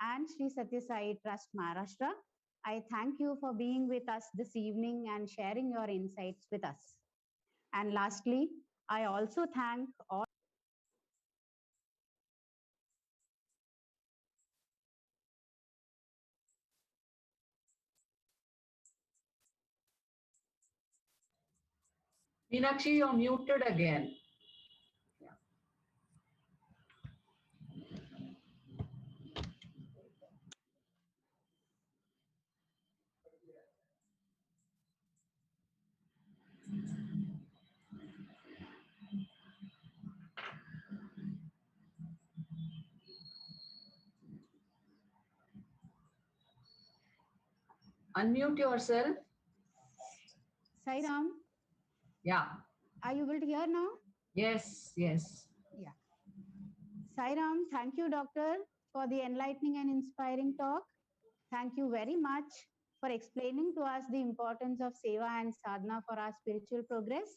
S5: and Sri Sathya Sai Trust, Maharashtra, I thank you for being with us this evening and sharing your insights with us. And lastly, I also thank all
S3: Meenakshi, you're muted again. Unmute yourself.
S5: Sai Ram.
S3: Yeah.
S5: Are you able to hear now?
S3: Yes, yes.
S5: Yeah. Sai Ram, thank you, Doctor, for the enlightening and inspiring talk. Thank you very much for explaining to us the importance of Seva and Sadhana for our spiritual progress.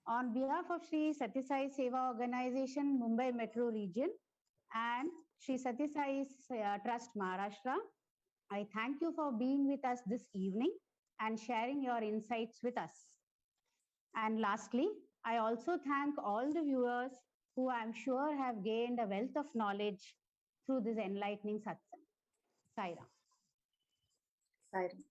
S5: On behalf of Sri Sathya Sai Seva Organization, Mumbai Metro Region, and Sri Sathya Sai Trust, Maharashtra, I thank you for being with us this evening and sharing your insights with us. And lastly, I also thank all the viewers who I'm sure have gained a wealth of knowledge through this enlightening satsang. Sai Ram.
S4: Sai Ram.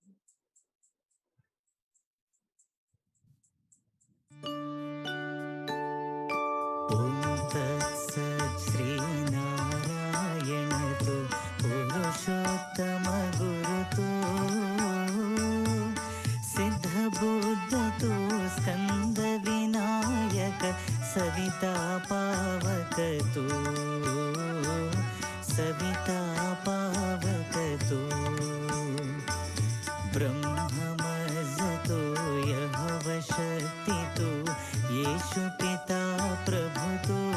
S1: श्रीनारायणतु पुरुषोत्तम गुरुतु सिद्धबुद्धतु स्कंद विनायक सविता पावकतु सविता पावकतु ब्रह्ममजतो यहवशक्तितो येषु पिता प्रभुतो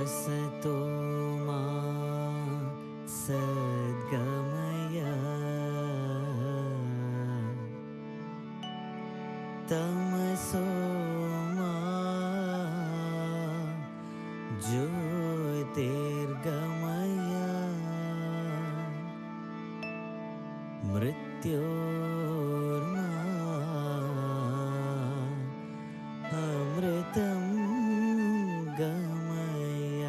S1: असतो मा सद्गमय तमसो मा ज्योतिर्गमय मृत्योर्मा अमृतं गमय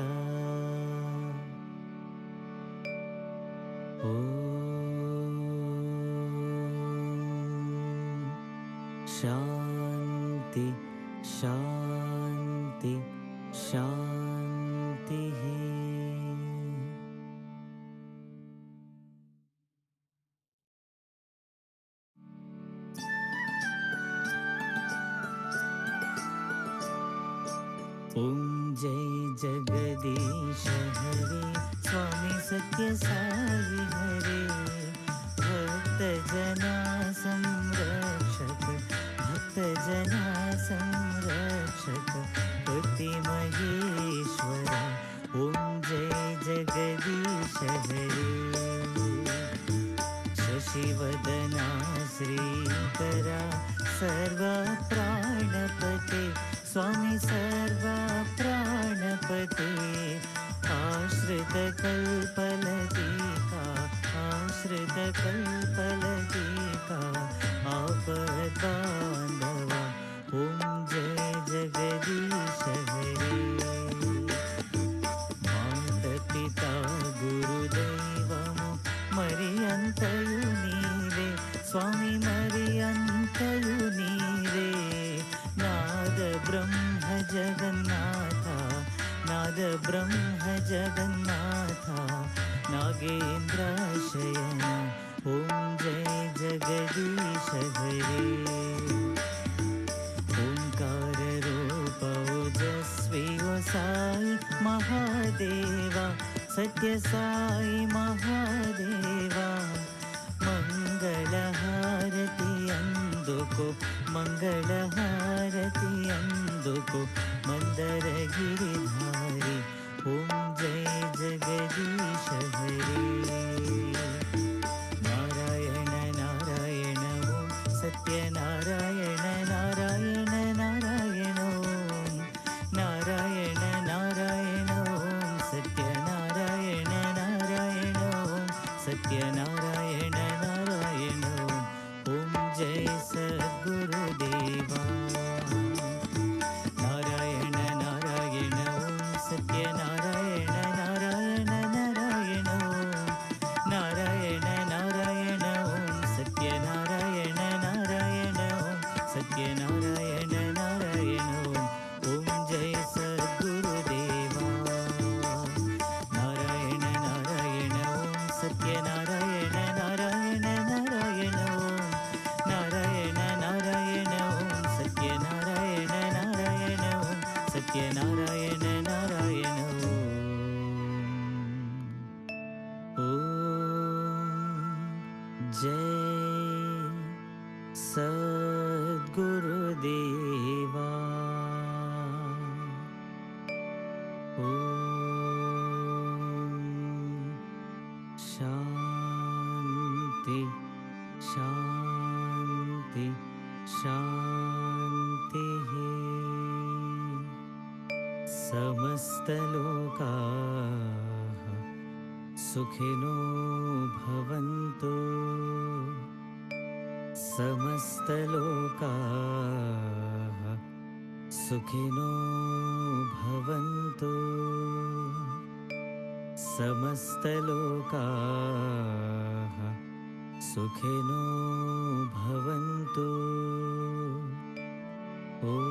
S1: ॐ शान्ति शान्ति शान्तिः ॐ जय जगदीश हरे स्वामी सत्य साई हरे भक्त जना संरक्षक भक्त जना संरक्षक पति महेश्वरा ॐ जय जगदीश हरे शशिवदना श्रीकरा सर्वा प्राणपते स्वामी सर्वा प्राणपते आश्रितकल्पलतिका आश्रितकल्पलतिका आपद्बान्धवा ॐ जय जगदीश हरे मातपिता गुरुदैवमु मरियन्तयु नीवे स्वामी मरियन्तयु नीवे नाद ब्रह्म जगन्नाथा नाद ब्रह्म जगन्नाथा नागेन्द्र शयन ॐ जय जगदीश हरे ओंकार रूप ओजस्वी ओ साई महादेवा सत्य साई महादेवा मंगलहारति अंदुको मंगलहारति अंदुको मंदर गिरिधारी ओम जय जगदीश हरे नारायण नारायण ओम सत्यनारायण नारायण नारायण ओम नारायण नारायण ओम सत्यनारायण नारायण ओम सत्यनारायण नारायण ओम जय सद्गुरुदेवा नारायण नारायण ओम सत्यनारायण नारायण नारायण ओम नारायण नारायण ओम सत्यनारायण नारायण ओम सत्यनारायण नारायण ओम जय सद्गुरुदेवा नारायण नारायण ओम सत्यनारायण नारायण नारायण ओम नारायण नारायण ओम सत्यनारायण नारायण ओम सत्यनारायण नारायण ओम जय सद्गुरुदेवा ओम शांति शांति शांतिः समस्तलोकाः सुखिनो भवन्तु समस्तलोकाः सुखिनो भवन्तु समस्तलोकाः सुखिनो भवन्तु ॐ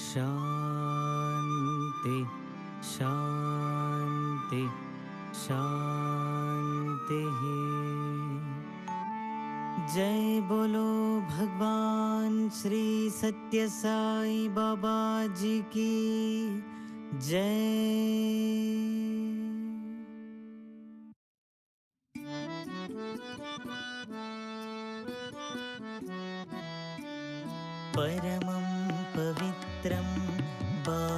S1: शान्ति शान्ति शान्तिः जय बोलो भगवान श्री सत्य साई बाबा जी की जय। परमं पवित्रं